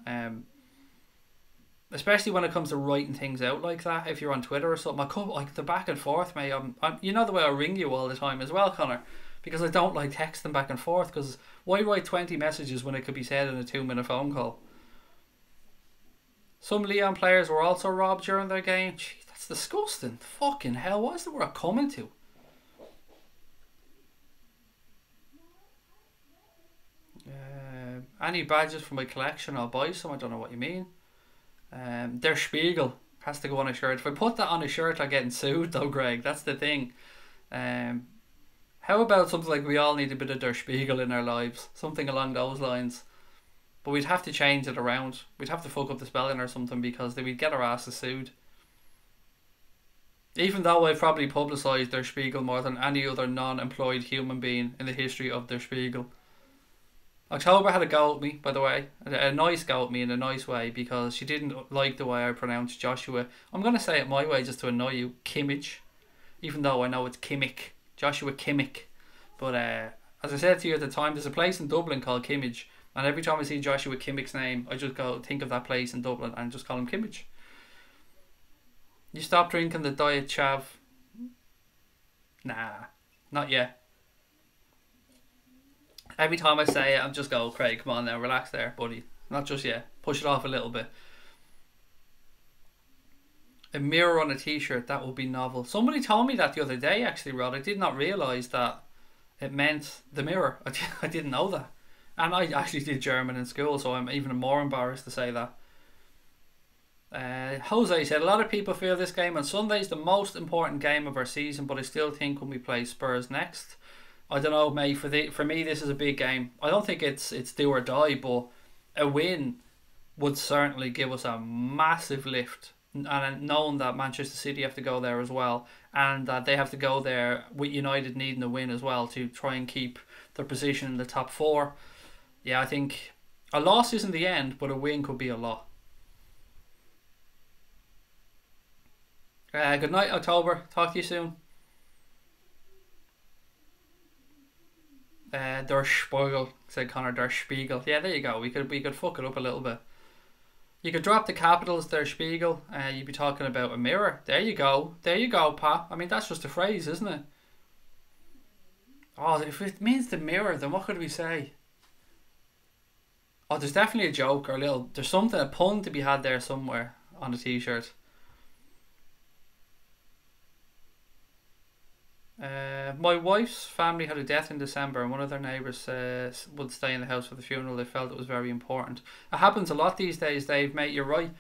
Especially when it comes to writing things out like that. If you're on Twitter or something, like the back and forth, mate. You know the way I ring you all the time as well, Connor, because I don't like texting back and forth. Because why write 20 messages when it could be said in a 2-minute phone call? Some Lyon players were also robbed during their game. Gee, that's disgusting. Fucking hell, what is the world coming to? Any badges for my collection, I'll buy some. I don't know what you mean. Der Spiegel has to go on a shirt. If I put that on a shirt, I'm getting sued though, Greg. That's the thing. How about something like we all need a bit of Der Spiegel in our lives? Something along those lines. But we'd have to change it around. We'd have to fuck up the spelling or something because we'd get our asses sued. Even though I've probably publicised Der Spiegel more than any other non-employed human being in the history of Der Spiegel. October had a go at me, by the way. A nice go at me in a nice way because she didn't like the way I pronounced Joshua. I'm going to say it my way just to annoy you. Kimmich. Even though I know it's Kimmich. Joshua Kimmich. But as I said to you at the time, there's a place in Dublin called Kimmich. And every time I see Joshua Kimmich's name, I just go think of that place in Dublin and just call him Kimmich. You stop drinking the Diet Chav? Nah, not yet. Every time I say it, I'm just go, Craig, come on now, relax there, buddy. Not just yet. Push it off a little bit. A mirror on a t-shirt, that would be novel. Somebody told me that the other day, actually, Rod. I did not realise that it meant the mirror. I didn't know that. And I actually did German in school, so I'm even more embarrassed to say that. Jose said, a lot of people feel this game on Sunday is the most important game of our season, but I still think when we play Spurs next, I don't know, mate, for me this is a big game. I don't think it's do or die, but a win would certainly give us a massive lift. And knowing that Manchester City have to go there as well, and that they have to go there with United needing a win as well to try and keep their position in the top 4. Yeah, I think a loss isn't the end, but a win could be a lot. Good night, October. Talk to you soon. Der Spiegel, said Connor. Der Spiegel. Yeah, there you go. We could fuck it up a little bit. You could drop the capitals, Der Spiegel. You'd be talking about a mirror. There you go. There you go, Pat. I mean, that's just a phrase, isn't it? Oh, if it means the mirror, then what could we say? Oh, there's definitely a joke or there's something, a pun to be had there somewhere on the t-shirt. My wife's family had a death in December, and one of their neighbours would stay in the house for the funeral. They felt it was very important. It happens a lot these days, Dave, mate. You're right.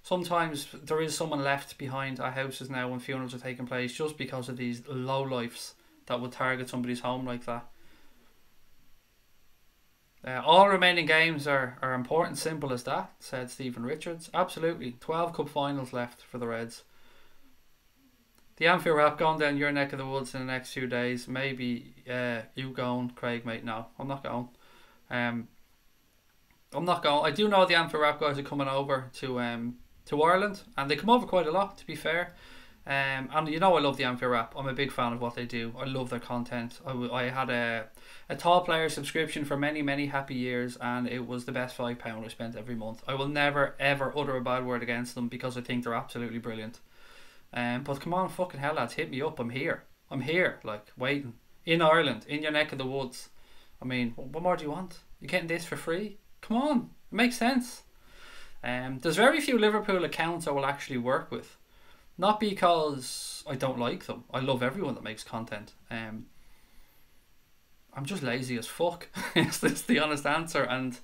Sometimes there is someone left behind at houses now when funerals are taking place just because of these lowlifes that would target somebody's home like that. All remaining games are important, simple as that, said Stephen Richards. Absolutely. 12 cup finals left for the Reds. The Anfield Wrap going down your neck of the woods in the next few days. Maybe you going, Craig, mate. No, I'm not going. I'm not going. I do know the Anfield Wrap guys are coming over to Ireland, and they come over quite a lot, to be fair. And you know I love the Anfield Wrap. I'm a big fan of what they do. I love their content. I had a top player subscription for many happy years, and it was the best £5 I spent every month. I will never ever utter a bad word against them because I think they're absolutely brilliant. But come on, fucking hell, lads, hit me up. I'm here, like, waiting in Ireland, in your neck of the woods. I mean, what more do you want? You're getting this for free? Come on, it makes sense. There's very few Liverpool accounts I will actually work with. Not because I don't like them. I love everyone that makes content. I'm just lazy as fuck. That's the honest answer. And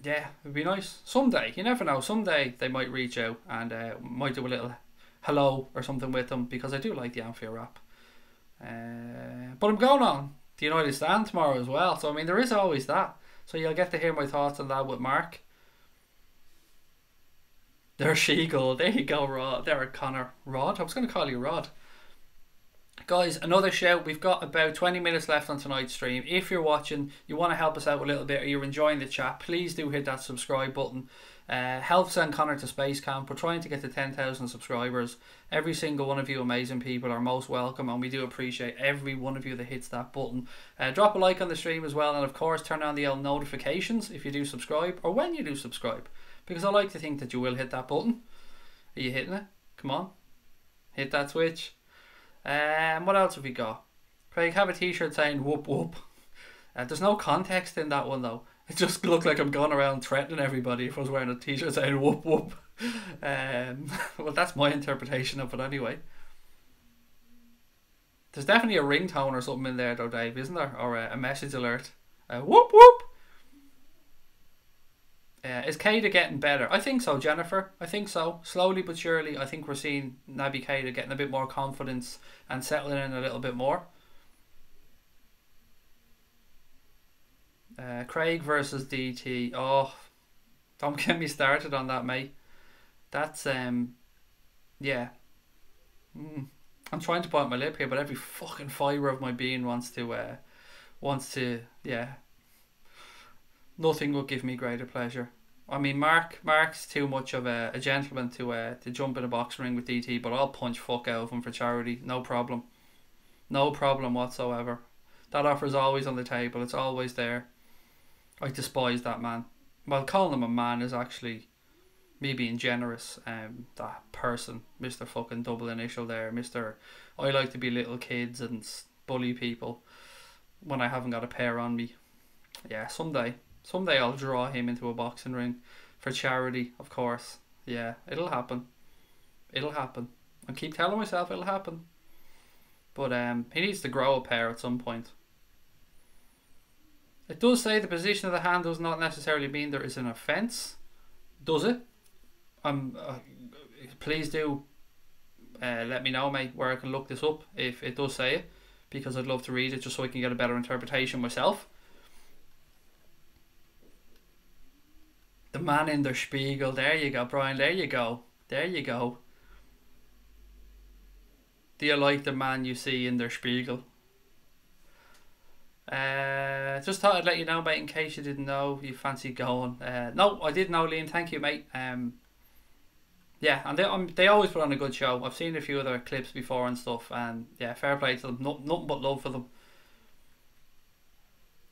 yeah, it'd be nice. Someday, you never know. Someday they might reach out and might do a little hello or something with them because I do like the Anfield Wrap. But I'm going on the United Stand tomorrow as well. So I mean, there is always that. So you'll get to hear my thoughts on that with Mark. There's Sheagle. There you go, Rod. There, Connor. Rod? I was going to call you Rod. Guys, another shout. We've got about 20 minutes left on tonight's stream. If you're watching, you want to help us out a little bit, or you're enjoying the chat, please do hit that subscribe button. Help send Connor to Space Camp. We're trying to get to 10,000 subscribers. Every single one of you amazing people are most welcome, and we do appreciate every one of you that hits that button. Drop a like on the stream as well, and of course turn on the notifications if you do subscribe, or when you do subscribe, because I like to think that you will hit that button. Are you hitting it? Come on, hit that switch. What else have we got? Craig, have a t-shirt saying whoop whoop. There's no context in that one though. It just looked like I'm going around threatening everybody if I was wearing a t-shirt saying whoop whoop. Well, that's my interpretation of it anyway. There's definitely a ringtone or something in there though, Dave, isn't there? Or a message alert. Whoop whoop. Is Keita getting better? I think so, Jennifer. I think so. Slowly but surely, I think we're seeing Naby Keita getting a bit more confidence and settling in a little bit more. Craig versus DT. Oh, don't get me started on that, mate. That's yeah. I'm trying to bite my lip here, but every fucking fibre of my being wants to yeah. Nothing would give me greater pleasure. I mean, Mark's too much of a gentleman to jump in a boxing ring with DT, but I'll punch fuck out of him for charity. No problem. No problem whatsoever. That offer's always on the table. It's always there. I despise that man. Well, calling him a man is actually me being generous. That person, Mr. fucking double initial there, Mr. I like to be little kids and bully people when I haven't got a pair on me. Yeah, someday I'll draw him into a boxing ring for charity, of course. Yeah, it'll happen. It'll happen. I keep telling myself it'll happen. But he needs to grow a pair at some point. It does say the position of the hand does not necessarily mean there is an offence. Does it? Please do let me know, mate, where I can look this up if it does say it, because I'd love to read it just so I can get a better interpretation myself. The man in der Spiegel. There you go, Brian. There you go. There you go. Do you like the man you see in der Spiegel? Just thought I'd let you know, mate, in case you didn't know you fancy going. No, I did know, Liam. Thank you, mate. Yeah, and they always put on a good show. I've seen a few of their clips before and stuff, and yeah, fair play to them. Nothing but love for them.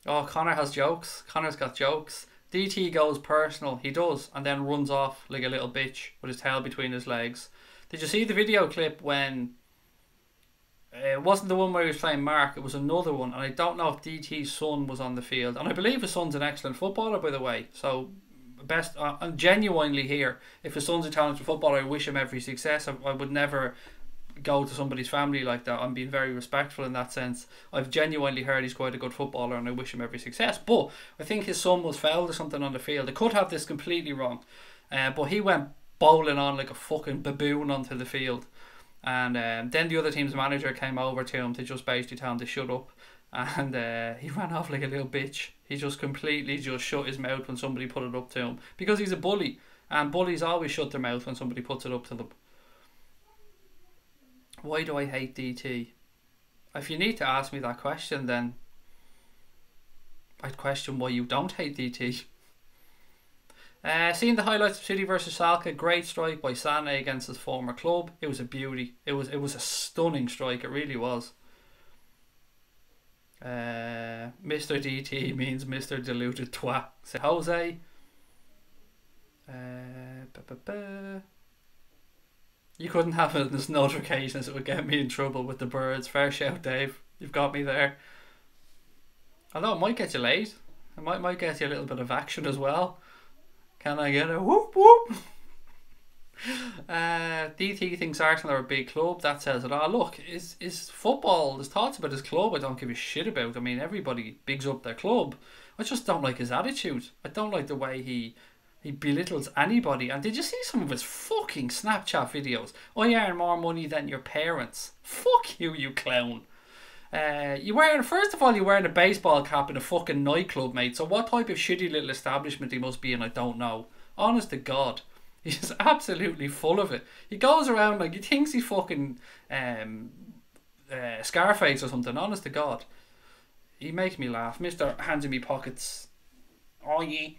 Oh, Connor has jokes. Connor's got jokes. DT goes personal. He does, and then runs off like a little bitch with his tail between his legs. Did you see the video clip when... It wasn't the one where he was playing Mark, it was another one, and I don't know if DT's son was on the field, and I believe his son's an excellent footballer, by the way, so best, I'm genuinely here, if his son's a talented footballer, I wish him every success. I would never go to somebody's family like that. I'm being very respectful in that sense. I've genuinely heard he's quite a good footballer, and I wish him every success, but I think his son was fouled or something on the field. I could have this completely wrong, but he went bowling on like a fucking baboon onto the field. And then the other team's manager came over to him to just basically tell him to shut up, and he ran off like a little bitch. He just completely just shut his mouth when somebody put it up to him, because he's a bully, and bullies always shut their mouth when somebody puts it up to them. Why do I hate DT? If you need to ask me that question, then I'd question why you don't hate DT. Seeing the highlights of City versus Schalke, great strike by Sané against his former club. It was a beauty. It was a stunning strike. It really was. Mr. DT means Mr. Diluted Twat. Say Jose. You couldn't have it as notifications. It would get me in trouble with the birds. Fair shout, Dave. You've got me there. Although it might get you late. It might get you a little bit of action as well. Can I get a whoop whoop? DT thinks Arsenal are a big club. That says it all. Look, is football, there's thoughts about his club I don't give a shit about. I mean, everybody bigs up their club. I just don't like his attitude. I don't like the way he belittles anybody. And did you see some of his fucking Snapchat videos? I earn more money than your parents. Fuck you, you clown. First of all, you're wearing a baseball cap in a fucking nightclub, mate. So what type of shitty little establishment he must be in, I don't know. Honest to God. He's absolutely full of it. He goes around like he thinks he's fucking Scarface or something. Honest to God, he makes me laugh. Mister Hands in me pockets. Oh yeah,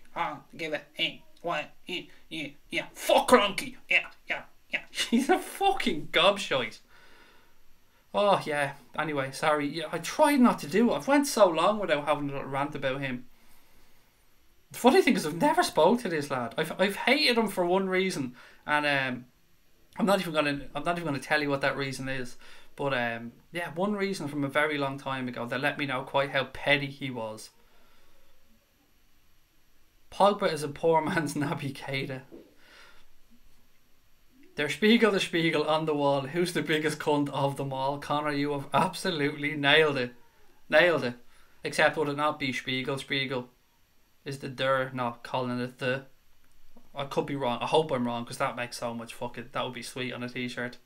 give it, what, yeah, fuck Cronky, yeah. He's a fucking gobshite. Oh yeah. Anyway, sorry. Yeah, I tried not to do it. I've went so long without having a little rant about him. The funny thing is, I've never spoke to this lad. I've hated him for one reason, and I'm not even gonna tell you what that reason is. But yeah, one reason from a very long time ago that let me know quite how petty he was. Pogba is a poor man's Naby Keita. Der Spiegel on the wall. Who's the biggest cunt of them all? Connor, you have absolutely nailed it. Nailed it. Except would it not be Spiegel? Spiegel is the der, not calling it the. I could be wrong. I hope I'm wrong, because that makes so much fucking. That would be sweet on a t-shirt.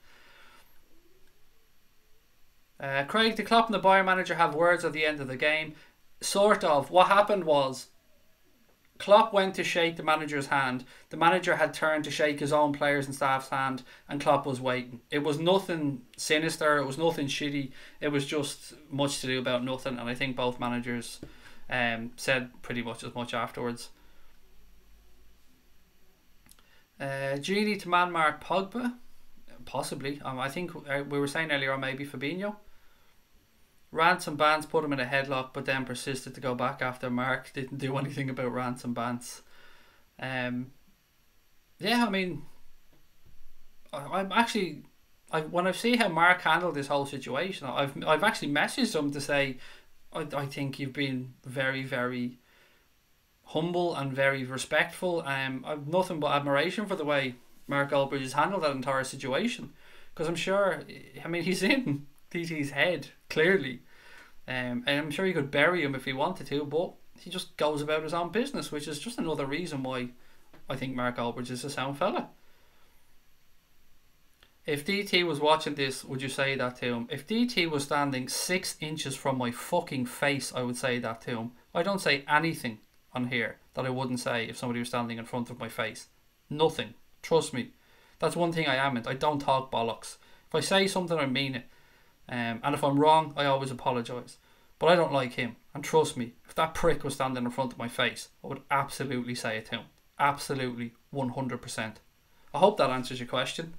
Craig, the Klopp and the Bayern manager have words at the end of the game. Sort of. What happened was, Klopp went to shake the manager's hand. The manager had turned to shake his own players and staff's hand, and Klopp was waiting. It was nothing sinister. It was nothing shitty. It was just much to do about nothing. And I think both managers said pretty much as much afterwards. Genie to man mark Pogba? Possibly. I think we were saying earlier on maybe Fabinho. Rants and Bants put him in a headlock, but then persisted to go back after Mark didn't do anything about Rants and Bants. Yeah, I mean, I'm actually, when I see how Mark handled this whole situation, I've actually messaged him to say, I think you've been very, very humble and very respectful. I've nothing but admiration for the way Mark Goldbridge has handled that entire situation, because I'm sure, I mean, he's in DT's head clearly, and I'm sure he could bury him if he wanted to, but he just goes about his own business, which is just another reason why I think Mark Goldbridge is a sound fella. If DT was watching this, would you say that to him? If DT was standing 6 inches from my fucking face, I would say that to him. I don't say anything on here that I wouldn't say if somebody was standing in front of my face. Nothing. Trust me. That's one thing I amn't. I don't talk bollocks. If I say something, I mean it. And if I'm wrong, I always apologise. But I don't like him. And trust me, if that prick was standing in front of my face, I would absolutely say it to him. Absolutely. 100%. I hope that answers your question.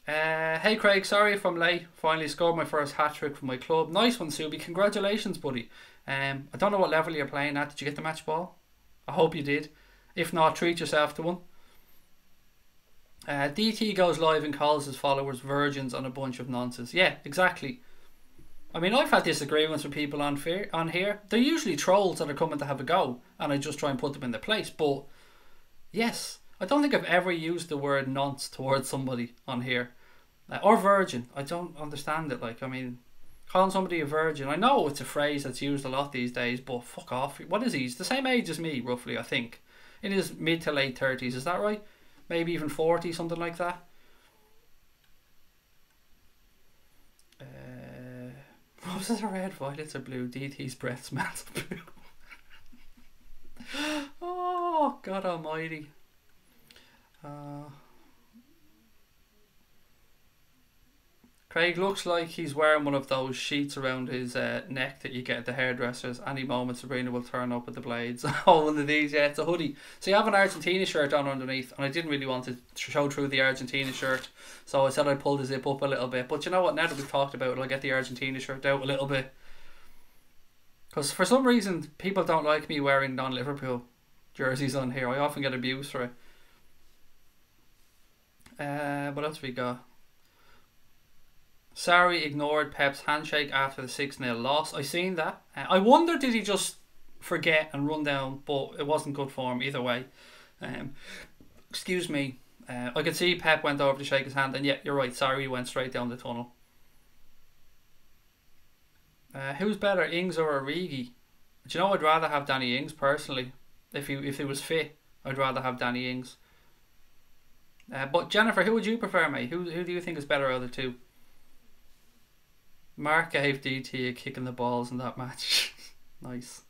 Hey Craig, sorry if I'm late. Finally scored my first hat-trick for my club. Nice one, Subi. Congratulations, buddy. I don't know what level you're playing at. Did you get the match ball? I hope you did. If not, treat yourself to one. DT goes live and calls his followers virgins on a bunch of nonsense. Yeah, exactly. I mean, I've had disagreements with people on here. They're usually trolls that are coming to have a go, and I just try and put them in their place. But yes, I don't think I've ever used the word nonce towards somebody on here. Or virgin. I don't understand it. Like, I mean, calling somebody a virgin, I know it's a phrase that's used a lot these days, but fuck off. What is he? He's the same age as me, roughly, I think. In his mid to late 30s, is that right? Maybe even 40, something like that. Roses are red, violets are blue. DT's breath smells of blue. Oh, God almighty. Craig looks like he's wearing one of those sheets around his neck that you get at the hairdressers. Any moment Sabrina will turn up with the blades. Oh, one of these, yeah, it's a hoodie. So you have an Argentina shirt on underneath, and I didn't really want to show through the Argentina shirt, so I said I'd pull the zip up a little bit. But you know what, now that we've talked about it, I'll get the Argentina shirt out a little bit. Because for some reason, people don't like me wearing non-Liverpool jerseys on here. I often get abused for it. What else we got? Sarri ignored Pep's handshake after the 6-0 loss. I seen that. I wonder, did he just forget and run down? But it wasn't good for him either way. Excuse me. I could see Pep went over to shake his hand, and yeah, you're right. Sarri went straight down the tunnel. Who's better, Ings or Origi? Do you know, I'd rather have Danny Ings personally. If he was fit, I'd rather have Danny Ings. But Jennifer, who would you prefer, mate? Who do you think is better out of the two? Mark gave DT a kick in the balls in that match. Nice.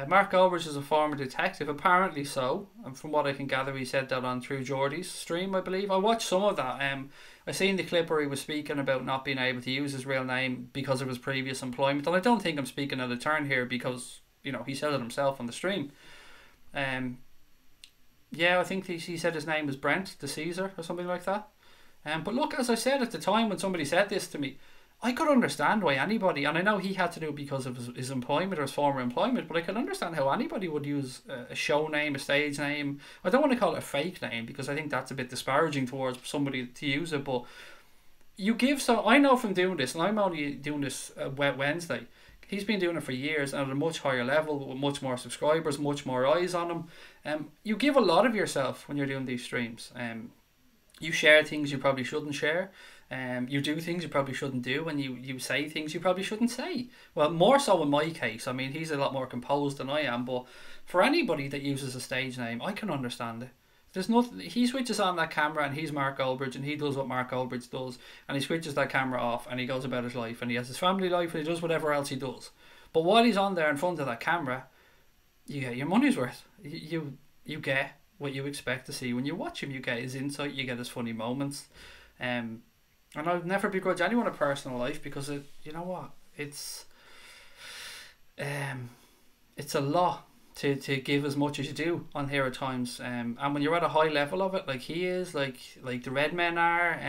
Mark Goldbridge is a former detective, apparently so. And from what I can gather, he said that on True Geordie's stream, I believe. I watched some of that. I seen the clip where he was speaking about not being able to use his real name because of his previous employment. And I don't think I'm speaking out of turn here because, you know, he said it himself on the stream. Yeah, I think he said his name was Brent the Caesar or something like that. But look, as I said at the time when somebody said this to me, I could understand why anybody, and I know he had to do it because of his employment or his former employment, but I can understand how anybody would use a show name, a stage name. I don't want to call it a fake name because I think that's a bit disparaging towards somebody to use it, but you give so. I know from doing this, and I'm only doing this Wednesday. He's been doing it for years and at a much higher level with much more subscribers, much more eyes on him. You give a lot of yourself when you're doing these streams. You share things you probably shouldn't share. You do things you probably shouldn't do, and you say things you probably shouldn't say. Well, more so in my case. I mean, he's a lot more composed than I am, but for anybody that uses a stage name, I can understand it. There's nothing. He switches on that camera and he's Mark Goldbridge and he does what Mark Goldbridge does, and he switches that camera off and he goes about his life and he has his family life and he does whatever else he does. But while he's on there in front of that camera, you get your money's worth. You get what you expect to see when you watch him. You get his insight, you get his funny moments. And I've never begrudged anyone a personal life because you know what, it's a lot to give as much as you do on here at times. And when you're at a high level of it, like he is, like the Red Men are,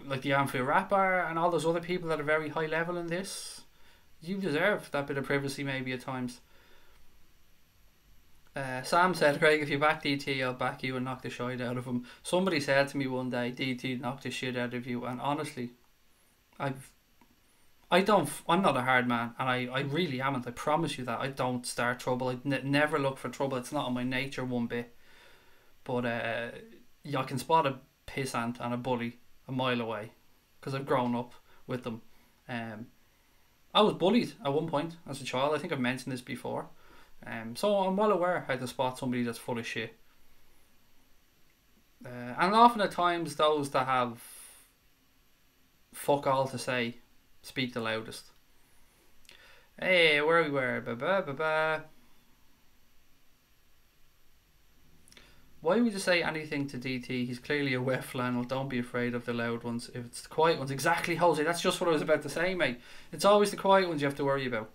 like the Anfield Rap are, and all those other people that are very high level in this, you deserve that bit of privacy maybe at times. Sam said, Craig, if you back DT, I'll back you and knock the shit out of him. Somebody said to me one day, DT knocked the shit out of you, and honestly, I'm not a hard man, and I really haven't. I promise you that. I don't start trouble. I never look for trouble. It's not in my nature one bit. But I can spot a pissant and a bully a mile away because I've grown up with them. I was bullied at one point as a child. I think I've mentioned this before. So I'm well aware how to spot somebody that's full of shit. And often at times those that have fuck all to say speak the loudest. Hey, where we were. Why would you say anything to DT? He's clearly a wet flannel. Don't be afraid of the loud ones. If it's the quiet ones. Exactly, Jose. That's just what I was about to say, mate. It's always the quiet ones you have to worry about.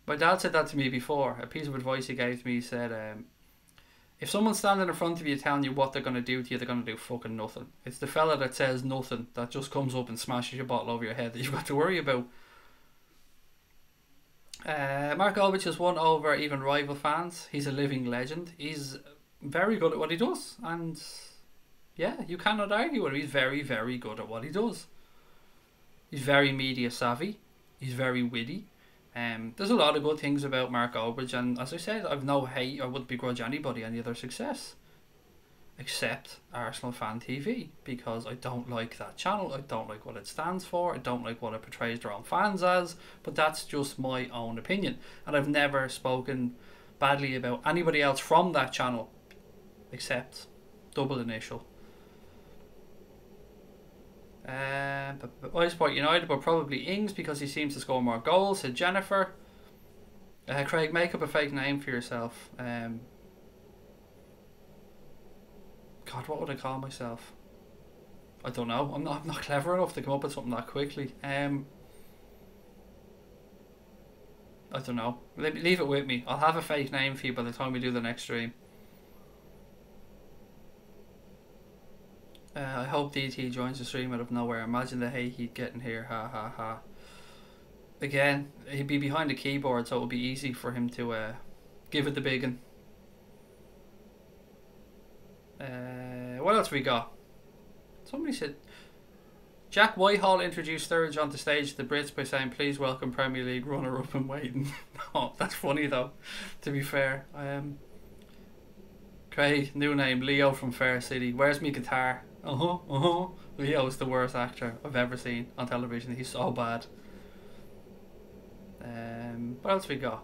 My dad said that to me before. A piece of advice he gave to me, he said, if someone's standing in front of you telling you what they're going to do to you, they're going to do fucking nothing. It's the fella that says nothing that just comes up and smashes your bottle over your head that you've got to worry about. Mark Goldbridge has won over even rival fans. He's a living legend. He's very good at what he does. And yeah, you cannot argue with him. He's very, very good at what he does. He's very media savvy. He's very witty. There's a lot of good things about Mark Goldbridge, and as I said, I've no hate. I wouldn't begrudge anybody any of their success, except Arsenal Fan TV, because I don't like that channel. I don't like what it stands for. I don't like what it portrays their own fans as. But that's just my own opinion, and I've never spoken badly about anybody else from that channel, except double initial. I support United, but probably Ings because he seems to score more goals, said Jennifer. Craig, make up a fake name for yourself. God, what would I call myself? I don't know. I'm not clever enough to come up with something that quickly. I don't know. Leave it with me. I'll have a fake name for you by the time we do the next stream. I hope DT joins the stream out of nowhere. Imagine the hate he'd get in here. Ha ha ha. Again, he'd be behind the keyboard, so it would be easy for him to give it the big one. What else we got? Somebody said Jack Whitehall introduced Sturridge onto stage to the Brits by saying, "Please welcome Premier League runner-up and waiting." Oh, that's funny though, to be fair. Craig, new name, Leo from Fair City. Where's me guitar? Leo is the worst actor I've ever seen on television. He's so bad. What else we got?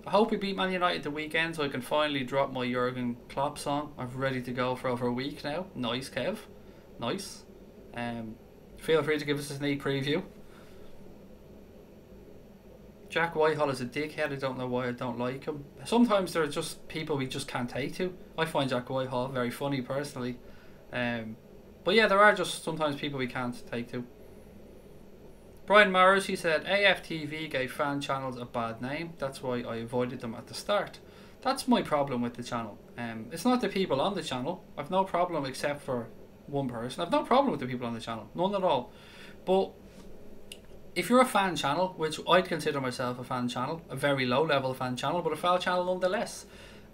I hope we beat Man United the weekend so I can finally drop my Jurgen Klopp song. I'm ready to go for over a week now. Nice, Kev. Nice. Feel free to give us a sneak preview. Jack Whitehall is a dickhead. I don't know why I don't like him. Sometimes there are just people we just can't take to. I find Jack Whitehall very funny personally. But yeah, there are just sometimes people we can't take to. Brian Morris, he said, AFTV gave fan channels a bad name. That's why I avoided them at the start. That's my problem with the channel. It's not the people on the channel. I've no problem except for one person. I've no problem with the people on the channel. None at all. But if you're a fan channel, which I'd consider myself a fan channel, a very low level fan channel, but a fan channel nonetheless,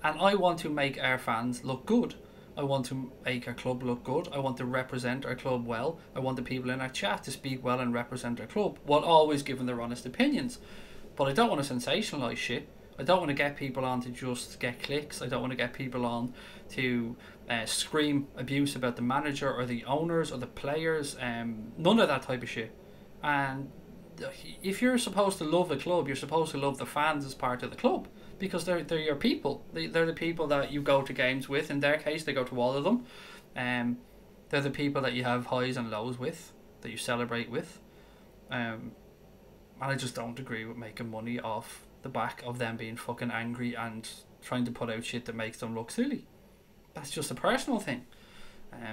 and I want to make our fans look good. I want to make our club look good. I want to represent our club well. I want the people in our chat to speak well and represent our club, while always giving their honest opinions. But I don't want to sensationalise shit. I don't want to get people on to just get clicks. I don't want to get people on to scream abuse about the manager or the owners or the players. None of that type of shit. And if you're supposed to love a club, you're supposed to love the fans as part of the club. Because they're your people. They're the people that you go to games with. In their case, they go to all of them. They're the people that you have highs and lows with, that you celebrate with. And I just don't agree with making money off the back of them being fucking angry and trying to put out shit that makes them look silly. That's just a personal thing.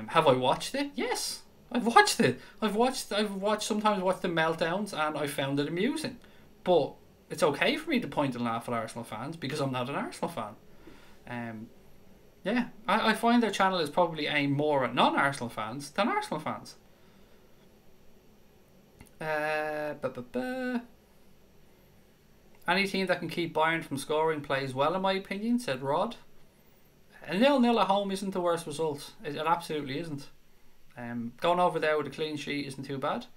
Have I watched it? Yes, I've watched it. I've sometimes watched the meltdowns and I found it amusing. But it's okay for me to point and laugh at Arsenal fans because I'm not an Arsenal fan. Yeah, I find their channel is probably aimed more at non-Arsenal fans than Arsenal fans. Any team that can keep Bayern from scoring plays well, in my opinion, said Rod. A 0-0 at home isn't the worst result. It absolutely isn't. Going over there with a clean sheet isn't too bad.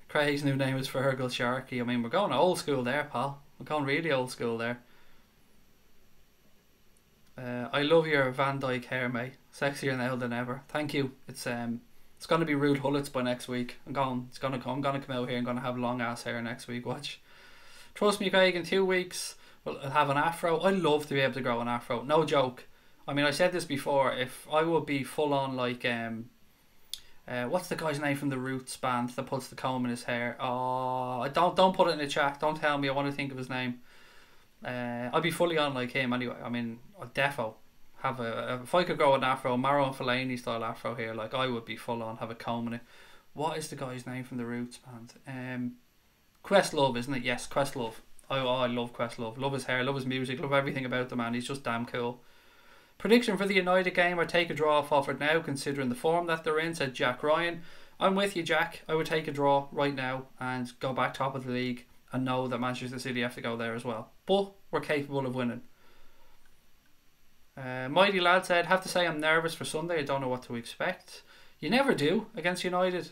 Craig's new name is Fergal Sharkey. I mean, we're going old school there, pal. We're going really old school there. I love your Van Dyke hair, mate. Sexier now than ever. Thank you. It's going to be Rude Hullets by next week. I'm going to come out here and going to have long ass hair next week. Watch. Trust me, Craig. In 2 weeks, I'll have an afro. I'd love to be able to grow an afro. No joke. I mean, I said this before. If I would be full on like what's the guy's name from the Roots band that puts the comb in his hair? Oh, don't put it in the chat. Don't tell me. I want to think of his name. I'd be fully on like him anyway. I mean, I'd defo have if I could grow an afro, Maro and Fellaini style afro here, like I would be full on, have a comb in it. What is the guy's name from the Roots band? Questlove, isn't it? Yes, Questlove. I love Questlove. Love his hair, love his music, love everything about the man. He's just damn cool. Prediction for the United game, I'd take a draw off Offered now, considering the form that they're in, said Jack Ryan. I'm with you, Jack. I would take a draw right now and go back top of the league and know that Manchester City have to go there as well. But we're capable of winning. Mighty Lad said, have to say I'm nervous for Sunday. I don't know what to expect. You never do against United.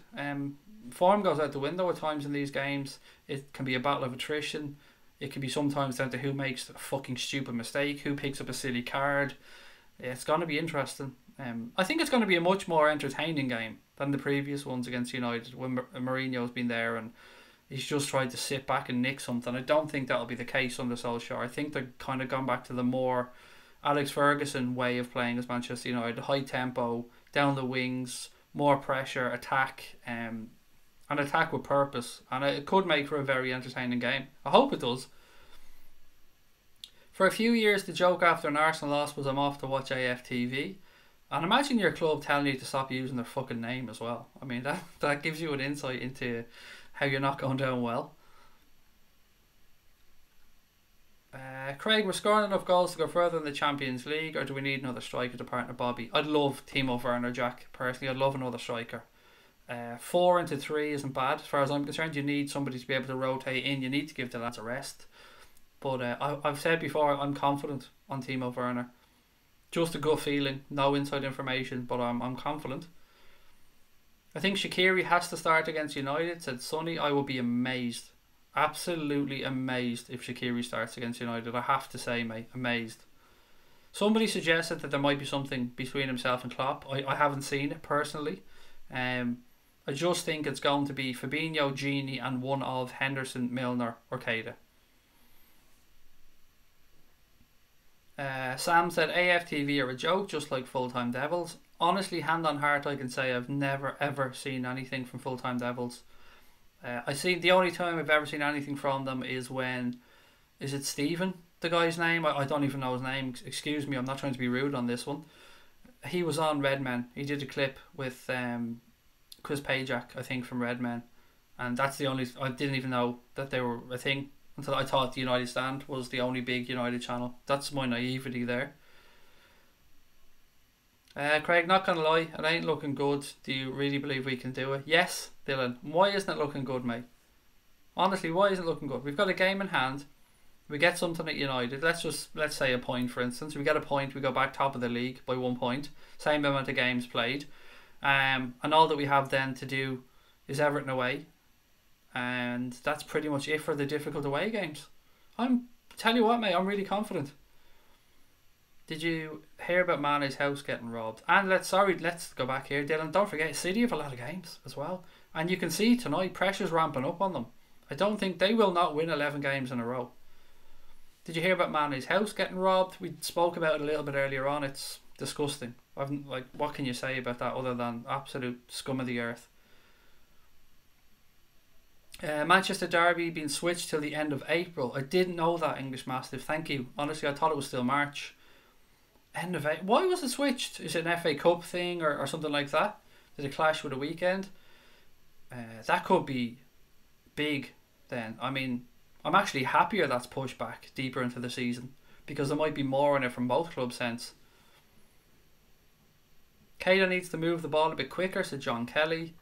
Form goes out the window at times in these games. It can be a battle of attrition. It can be sometimes down to who makes a fucking stupid mistake, who picks up a silly card. It's going to be interesting. I think it's going to be a much more entertaining game than the previous ones against United when Mourinho's been there and he's just tried to sit back and nick something. I don't think that'll be the case under Solskjaer. I think they're kind of gone back to the more Alex Ferguson way of playing as Manchester United. High tempo, down the wings, more pressure, attack, an attack with purpose. And it could make for a very entertaining game. I hope it does. For a few years, the joke after an Arsenal loss was I'm off to watch AFTV. And imagine your club telling you to stop using their fucking name as well. I mean, that gives you an insight into how you're not going down well. Craig, we're scoring enough goals to go further in the Champions League, or do we need another striker to partner Bobby? I'd love Timo Werner, Jack. Personally, I'd love another striker. 4 into 3 isn't bad. As far as I'm concerned, you need somebody to be able to rotate in. You need to give the lads a rest. But I've said before, I'm confident on Timo Werner. Just a gut feeling, no inside information, but I'm confident. I think Shaqiri has to start against United, said Sonny. I will be amazed, absolutely amazed if Shaqiri starts against United. I have to say, mate, amazed. Somebody suggested that there might be something between himself and Klopp. I haven't seen it personally. I just think it's going to be Fabinho, Gini and one of Henderson, Milner or Keita. Sam said AFTV are a joke, just like Full-Time Devils. Honestly, hand on heart, I can say I've never ever seen anything from Full-Time Devils. I see the only time I've ever seen anything from them is when, is it Stephen, the guy's name? I don't even know his name. Excuse me, I'm not trying to be rude on this one. He was on Redmen. He did a clip with Chris Pajak, I think, from Redmen. And that's the only... I didn't even know that they were a thing until I thought the United Stand was the only big United channel. That's my naivety there. Craig, not gonna lie, it ain't looking good. Do you really believe we can do it? Yes, Dylan. Why isn't it looking good, mate? Honestly, why isn't it looking good? We've got a game in hand. We get something at United. Let's say a point, for instance. We get a point, we go back top of the league by 1 point. Same amount of games played. And all that we have then to do is Everton away. And that's pretty much it for the difficult away games. Tell you what, mate, I'm really confident. Did you hear about Mane's house getting robbed? And let's go back here, Dylan. Don't forget, City have a lot of games as well. And you can see tonight, pressure's ramping up on them. I don't think they will not win 11 games in a row. Did you hear about Mane's house getting robbed? We spoke about it a little bit earlier on. It's disgusting. What can you say about that other than absolute scum of the earth? Manchester Derby being switched till the end of April. I didn't know that, English Mastiff. Thank you. Honestly, I thought it was still March. End of April. Why was it switched? Is it an FA Cup thing or something like that? Did it clash with a weekend? That could be big then. I mean, I'm actually happier that's pushed back deeper into the season because there might be more in it from both clubs' sense. Keita needs to move the ball a bit quicker, said John Kelly.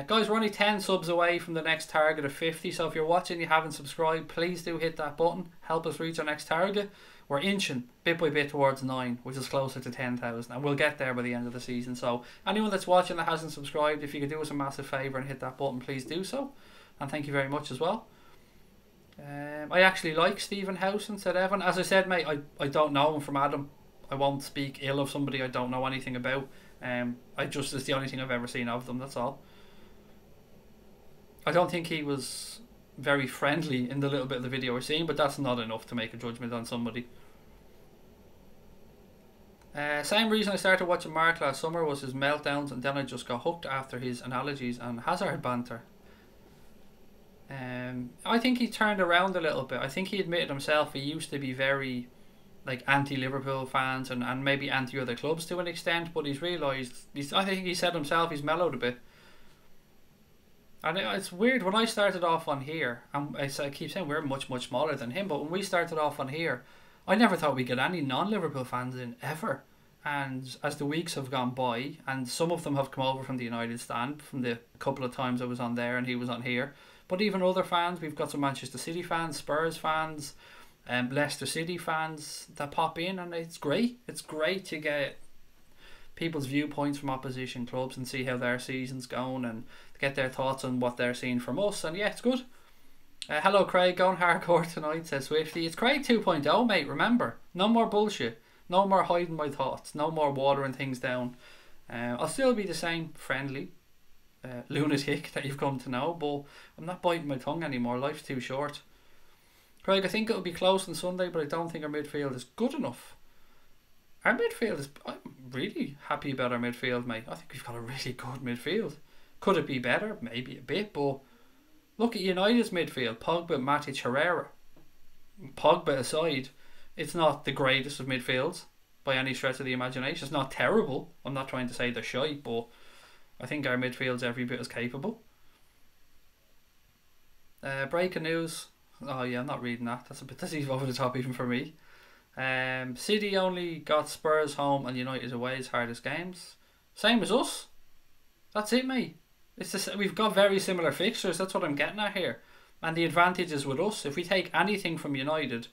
Guys, we're only 10 subs away from the next target of 50, so if you're watching and you haven't subscribed, please do hit that button. Help us reach our next target. We're inching bit by bit towards 9, which is closer to 10,000, and we'll get there by the end of the season. So anyone that's watching that hasn't subscribed, if you could do us a massive favour and hit that button, please do so. And thank you very much as well. I actually like Stephen Howson, said Evan. As I said, mate, I don't know him from Adam. I won't speak ill of somebody I don't know anything about. It's the only thing I've ever seen of them, that's all. I don't think he was very friendly in the little bit of the video we're seeing, but that's not enough to make a judgment on somebody. Same reason I started watching Mark last summer was his meltdowns, and then I just got hooked after his analogies and Hazard banter. I think he turned around a little bit. I think he admitted himself he used to be very anti-Liverpool fans and maybe anti-other clubs to an extent, but he's realised, I think he said himself, he's mellowed a bit. And it's weird, when I started off on here, and I keep saying we're much, much smaller than him, but when we started off on here, I never thought we'd get any non-Liverpool fans in, ever. And as the weeks have gone by, and some of them have come over from the United Stand, from the couple of times I was on there and he was on here, but even other fans, we've got some Manchester City fans, Spurs fans, Leicester City fans that pop in, and it's great. It's great to get people's viewpoints from opposition clubs and see how their season's going and get their thoughts on what they're seeing from us. And yeah, it's good. Hello Craig, going hardcore tonight, says Swifty. It's Craig 2.0, mate, remember. No more bullshit. No more hiding my thoughts. No more watering things down. I'll still be the same friendly lunatic that you've come to know, but I'm not biting my tongue anymore. Life's too short. Craig, I think it'll be close on Sunday, but I don't think our midfield is good enough. Our midfield is... I'm really happy about our midfield, mate. I think we've got a really good midfield. Could it be better? Maybe a bit, but look at United's midfield. Pogba, Matic, Herrera. Pogba aside, it's not the greatest of midfields by any stretch of the imagination. It's not terrible. I'm not trying to say they're shite, but I think our midfield's every bit as capable. Breaking news. Oh yeah, I'm not reading that. That's even over the top even for me. City only got Spurs home and United away's hardest games. Same as us. That's it, mate. We've got very similar fixtures. That's what I'm getting at here. And the advantage is with us. If we take anything from United,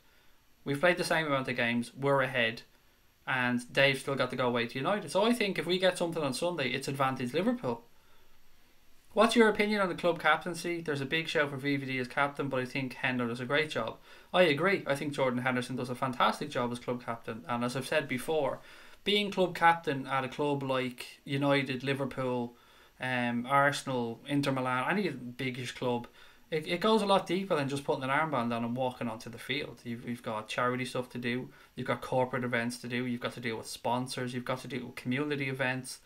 we've played the same amount of games. We're ahead. And they've still got to go away to United. So I think if we get something on Sunday, it's advantage Liverpool. What's your opinion on the club captaincy? There's a big shout for VVD as captain, but I think Hender does a great job. I agree. I think Jordan Henderson does a fantastic job as club captain. And as I've said before, being club captain at a club like United, Liverpool, Arsenal, Inter Milan, any biggish club, it goes a lot deeper than just putting an armband on and walking onto the field. You've got charity stuff to do. You've got corporate events to do. You've got to deal with sponsors. You've got to deal with community events.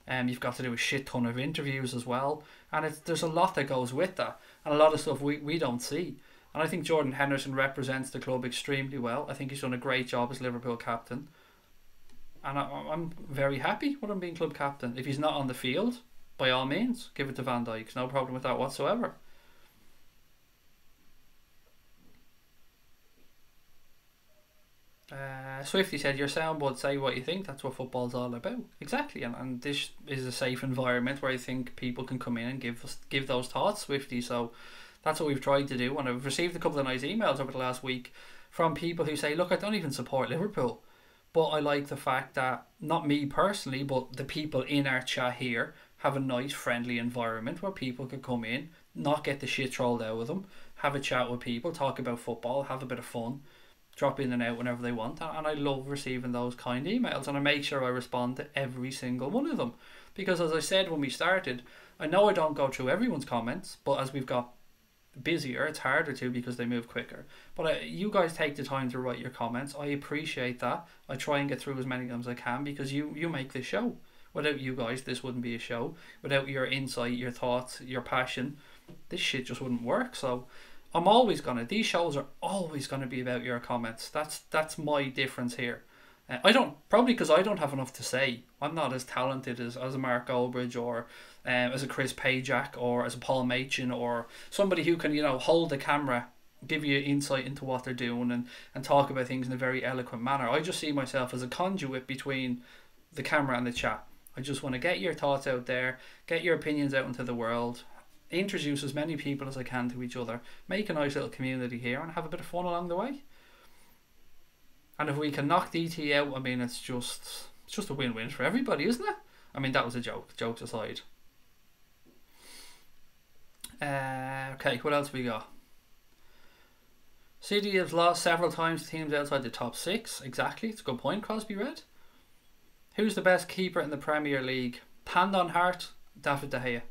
You've got to do a shit ton of interviews as well, and there's a lot that goes with that, and a lot of stuff we don't see. And I think Jordan Henderson represents the club extremely well. I think he's done a great job as Liverpool captain, and I'm very happy with him being club captain. If he's not on the field, by all means, give it to Van Dijk. No problem with that whatsoever. Swifty said, your soundboard say what you think. That's what football's all about. Exactly, and this is a safe environment where I think people can come in and give those thoughts, Swifty. So that's what we've tried to do, and I've received a couple of nice emails over the last week from people who say, look, I don't even support Liverpool, but I like the fact that, not me personally, but the people in our chat here have a nice friendly environment where people could come in, not get the shit trolled out of them, have a chat with people, talk about football, have a bit of fun, drop in and out whenever they want. And I love receiving those kind emails, and I make sure I respond to every single one of them, because as I said when we started, I know I don't go through everyone's comments, but as we've got busier, it's harder to, because they move quicker. But you guys take the time to write your comments. I appreciate that. I try and get through as many of them as I can, because you make this show. Without you guys, this wouldn't be a show. Without your insight, your thoughts, your passion, this shit just wouldn't work. So I'm always gonna, these shows are always gonna be about your comments. That's my difference here. I don't, probably because I don't have enough to say. I'm not as talented as a Mark Goldbridge, or as a Chris Pajak, or as a Paul Machin, or somebody who can, hold the camera, give you insight into what they're doing, and talk about things in a very eloquent manner. I just see myself as a conduit between the camera and the chat. I just want to get your thoughts out there, get your opinions out into the world, introduce as many people as I can to each other, make a nice little community here, and have a bit of fun along the way. And if we can knock DT out, I mean, it's just a win-win for everybody, isn't it? I mean, that was a joke. Jokes aside. Okay, what else we got? City has lost several times to teams outside the top 6. Exactly, it's a good point, Crosby Red. Who's the best keeper in the Premier League? Hand on heart, David De Gea.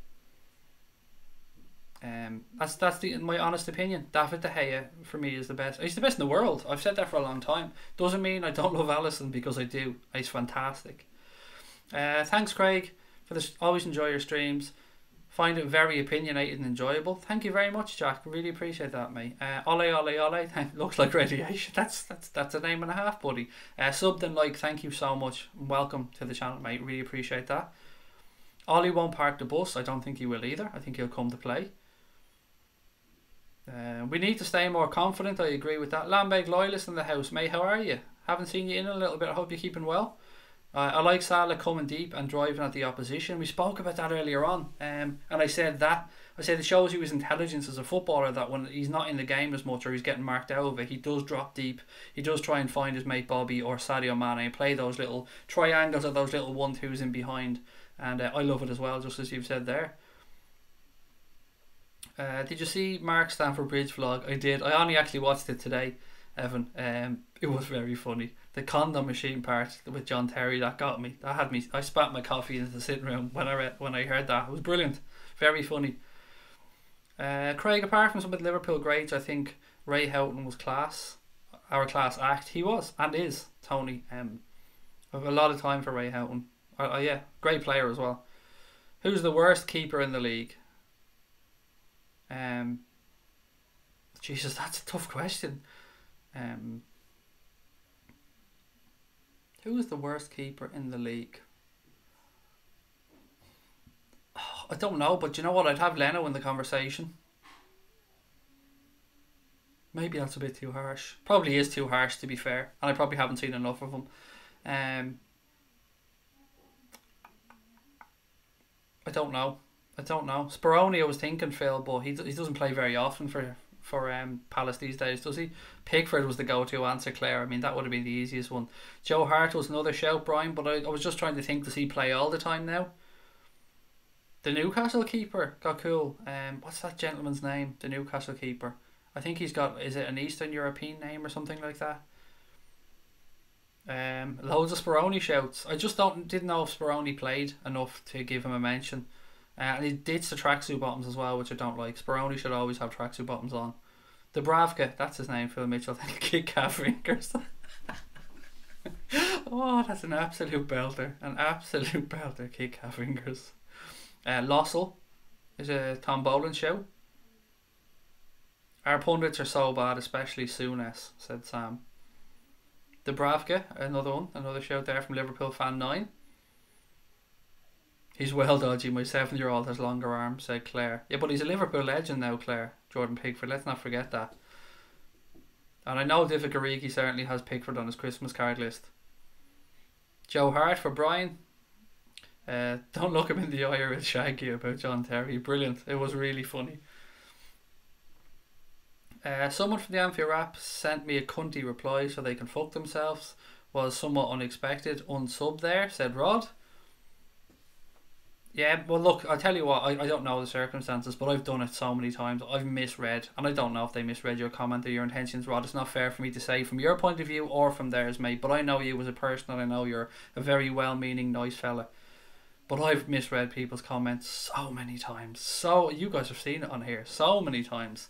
That's my honest opinion. David De Gea for me is the best. He's the best in the world. I've said that for a long time. Doesn't mean I don't love Alisson, because I do. He's fantastic. Thanks, Craig, for this. Always enjoy your streams. Find it very opinionated and enjoyable. Thank you very much, Jack. Really appreciate that, mate. Ole, ole, ole. Looks like radiation. That's a name and a half, buddy. Subbed and like. Thank you so much. Welcome to the channel, mate. Really appreciate that. Ollie won't park the bus. I don't think he will either. I think he'll come to play. We need to stay more confident. I agree with that. Lambeg Loyalist in the house, mate. How are you? Haven't seen you in a little bit. I hope you're keeping well. I like Salah coming deep and driving at the opposition. We spoke about that earlier on, and I said it shows you his intelligence as a footballer, that when he's not in the game as much, or he's getting marked out of it, he does drop deep. He does try and find his mate Bobby or Sadio Mane and play those little triangles or those little 1-2s in behind, and I love it as well, just as you've said there. Did you see Mark Stamford Bridge vlog? I did. I only actually watched it today, Evan. It was very funny. The condom machine part with John Terry, that got me. That had me. I spat my coffee into the sitting room when I heard that. It was brilliant. Very funny. Craig, apart from some of the Liverpool greats, I think Ray Houghton was class. Our class act. He was and is, Tony. I have a lot of time for Ray Houghton. Yeah, great player as well. Who's the worst keeper in the league? Jesus, that's a tough question. Who is the worst keeper in the league? Oh, I don't know, but you know what? I'd have Leno in the conversation. Maybe that's a bit too harsh. Probably is too harsh, to be fair, and I probably haven't seen enough of him. I don't know. Speroni, I was thinking, Phil, but he doesn't play very often for Palace these days, does he? Pickford was the go-to answer, Claire. I mean, that would have been the easiest one. Joe Hart was another shout, Brian, but I was just trying to think, does he play all the time now? The Newcastle keeper got cool. What's that gentleman's name? The Newcastle keeper. I think he's got, is it an Eastern European name or something like that? Loads of Speroni shouts. I just didn't know if Speroni played enough to give him a mention. And he ditched the tracksuit bottoms as well, which I don't like. Speroni should always have tracksuit bottoms on. Dubravka, that's his name, Phil Mitchell. Kick calf fingers. Oh, that's an absolute belter. An absolute belter. Kick our fingers. Lossell is a Tom Boland show. Our pundits are so bad, especially Souness, said Sam. Dubravka, another one, another shout there from Liverpool fan 9. He's well dodgy. My 7-year-old has longer arms, said Claire. Yeah, but he's a Liverpool legend now, Claire. Jordan Pickford, let's not forget that. And I know Divock Origi certainly has Pickford on his Christmas card list. Joe Hart for Brian. Don't look him in the eye or he'll shag you about John Terry. Brilliant. It was really funny. Someone from the Anfield Rap sent me a cunty reply so they can fuck themselves. Was somewhat unexpected. Unsub there, said Rod. Yeah, well look, I'll tell you what, I don't know the circumstances, but I've done it so many times. I've misread, and I don't know if they misread your comment or your intentions, Rod. It's not fair for me to say from your point of view or from theirs, mate. But I know you as a person, and I know you're a very well-meaning, nice fella. But I've misread people's comments so many times. So, you guys have seen it on here so many times.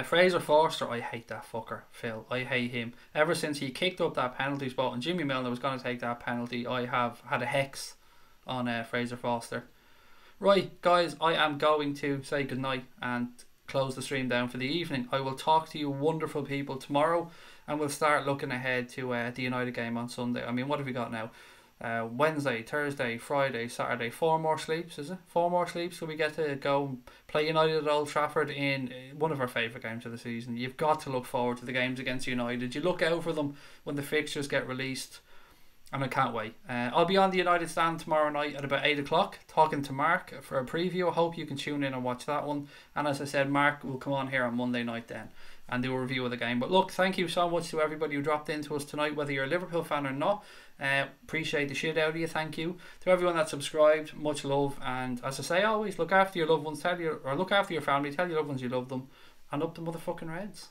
Fraser Forster, I hate that fucker, Phil. I hate him. Ever since he kicked up that penalty spot and Jimmy Milner was going to take that penalty, I have had a hex on Fraser Forster. Right, guys, I am going to say goodnight and close the stream down for the evening. I will talk to you wonderful people tomorrow, and we'll start looking ahead to the United game on Sunday. I mean, what have we got now? Wednesday, Thursday, Friday, Saturday. 4 more sleeps, is it? 4 more sleeps so we get to go play United at Old Trafford in one of our favourite games of the season. You've got to look forward to the games against United. You look out for them when the fixtures get released, and I can't wait. I'll be on the United stand tomorrow night at about 8 o'clock talking to Mark for a preview. I hope you can tune in and watch that one. And as I said, Mark will come on here on Monday night then and do a review of the game. But look, thank you so much to everybody who dropped into us tonight, whether you're a Liverpool fan or not. Appreciate the shit out of you. Thank you to everyone that subscribed. Much love. And as I say always, look after your loved ones. Look after your family. Tell your loved ones you love them. And up the motherfucking Reds.